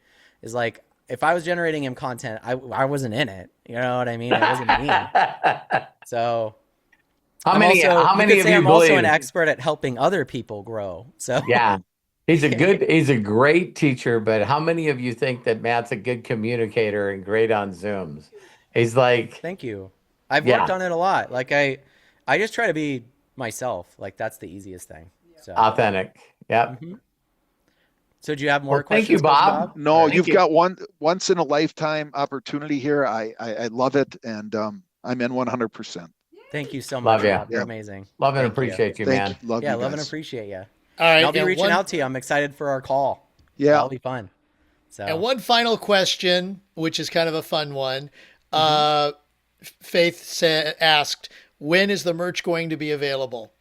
Is like, if I was generating him content, I wasn't in it. You know what I mean? It wasn't me. So how many of you I'm believe? Also an expert at helping other people grow. So yeah. He's a great teacher, but how many of you think that Matt's a good communicator and great on Zooms? He's like, thank you. I've worked on it a lot. Like I just try to be myself. Like that's the easiest thing. So authentic. Yep. Mm-hmm. So do you have more questions? Thank you, Bob. No, you've got one once in a lifetime opportunity here. I love it. And I'm in 100%. Thank you so much. Love you. Bob. You're amazing. Love and appreciate you, man. Love you love guys. and appreciate you. All right. And I'll be reaching out to you. I'm excited for our call. Yeah. That'll be fun. So. And one final question, which is kind of a fun one. Faith asked, when is the merch going to be available?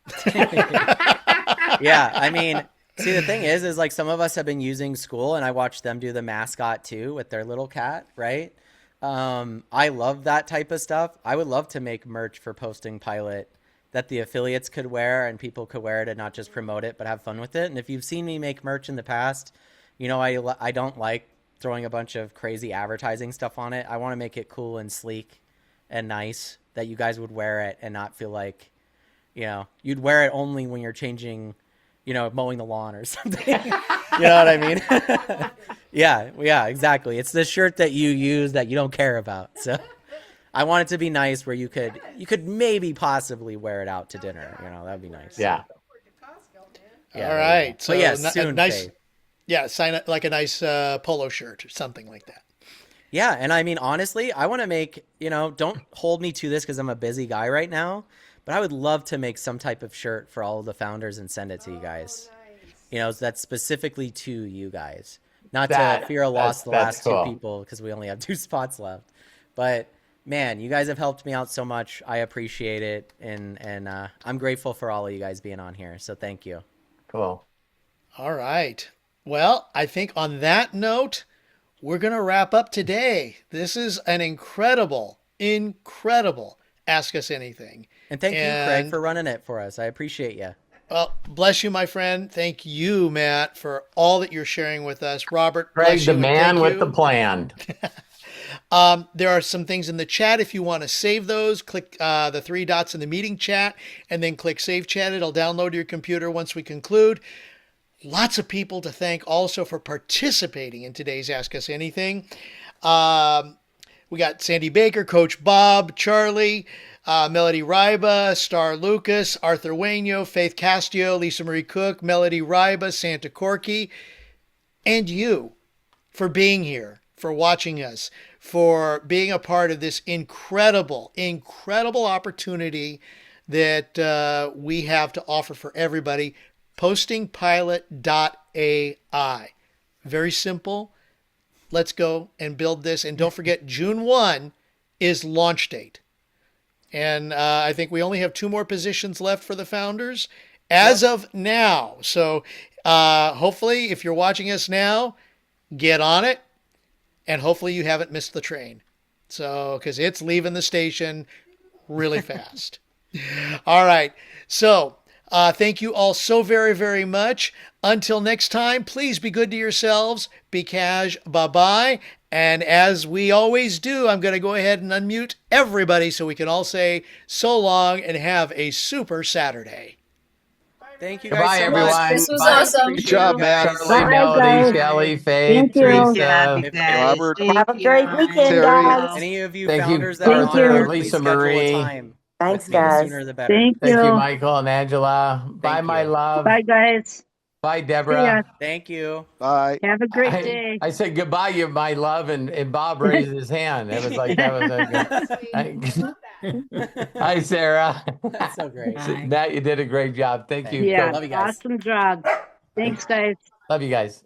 Yeah. I mean, See, the thing is like some of us have been using school, and I watched them do the mascot too with their little cat, right? I love that type of stuff. I would love to make merch for Posting Pilot that the affiliates could wear and people could wear it and not just promote it, but have fun with it. And if you've seen me make merch in the past, you know, I don't like throwing a bunch of crazy advertising stuff on it. I want to make it cool and sleek and nice that you guys would wear it and not feel like, you know, you'd wear it only when you're changing, you know, mowing the lawn or something. You know what I mean? Yeah, exactly. It's the shirt that you use that you don't care about. So I want it to be nice where you could maybe possibly wear it out to dinner. You know, that'd be nice. Yeah. All right. So yeah, soon, nice. Faye. Yeah, sign it like a nice polo shirt or something like that. Yeah, and I mean, honestly, I want to make, you know, don't hold me to this because I'm a busy guy right now, but I would love to make some type of shirt for all of the founders and send it to you guys. Nice. You know, that's specifically to you guys. Not to fear a loss the last cool. 2 people because we only have 2 spots left. But man, you guys have helped me out so much. I appreciate it, and I'm grateful for all of you guys being on here. So thank you. Cool. All right. Well, I think on that note, we're going to wrap up today. This is an incredible Ask Us Anything. And thank you, Craig, for running it for us. I appreciate you. Well, bless you, my friend. Thank you, Matt, for all that you're sharing with us. Robert, Craig, the man with the plan. There are some things in the chat. If you want to save those, click the 3 dots in the meeting chat and then click Save Chat. It'll download to your computer once we conclude. Lots of people to thank also for participating in today's Ask Us Anything. We got Sandy Baker, Coach Bob, Charlie, Melody Ryba, Star Lucas, Arthur Waino, Faith Castillo, Lisa Marie Cook, Melody Ryba, Santa Corky, and you for being here, for watching us, for being a part of this incredible opportunity that we have to offer for everybody. Postingpilot.ai. Very simple. Let's go and build this. And don't forget, June 1 is launch date. And I think we only have 2 more positions left for the founders as of now. So hopefully, if you're watching us now, get on it. And hopefully you haven't missed the train. So, because it's leaving the station really fast. All right. So, thank you all so very, very much. Until next time, please be good to yourselves. Be cash. Bye-bye. And as we always do, I'm going to go ahead and unmute everybody so we can all say so long and have a super Saturday. Thank you guys so much. Everyone. This was awesome. Good job, man. Charlie, Melody, Kelly, Faith, Teresa, Robert. Have a great weekend, Terry. guys. Any of you Thank you, founders that are on Arthur, here, Lisa please schedule Marie. a time. Thanks, with me. The guys. sooner the better. Thank Thank you, you. Michael and Angela. Bye, my love. Bye, guys. Bye, See ya. Deborah. Thank you. Bye. Have a great day. I said goodbye, you my love, and Bob raised his hand. It was like that was a Hi, Sarah. That's so great. Bye. Matt, you did a great job. Thank you. Yeah, Love you guys. awesome job. Thanks, guys. Love you guys.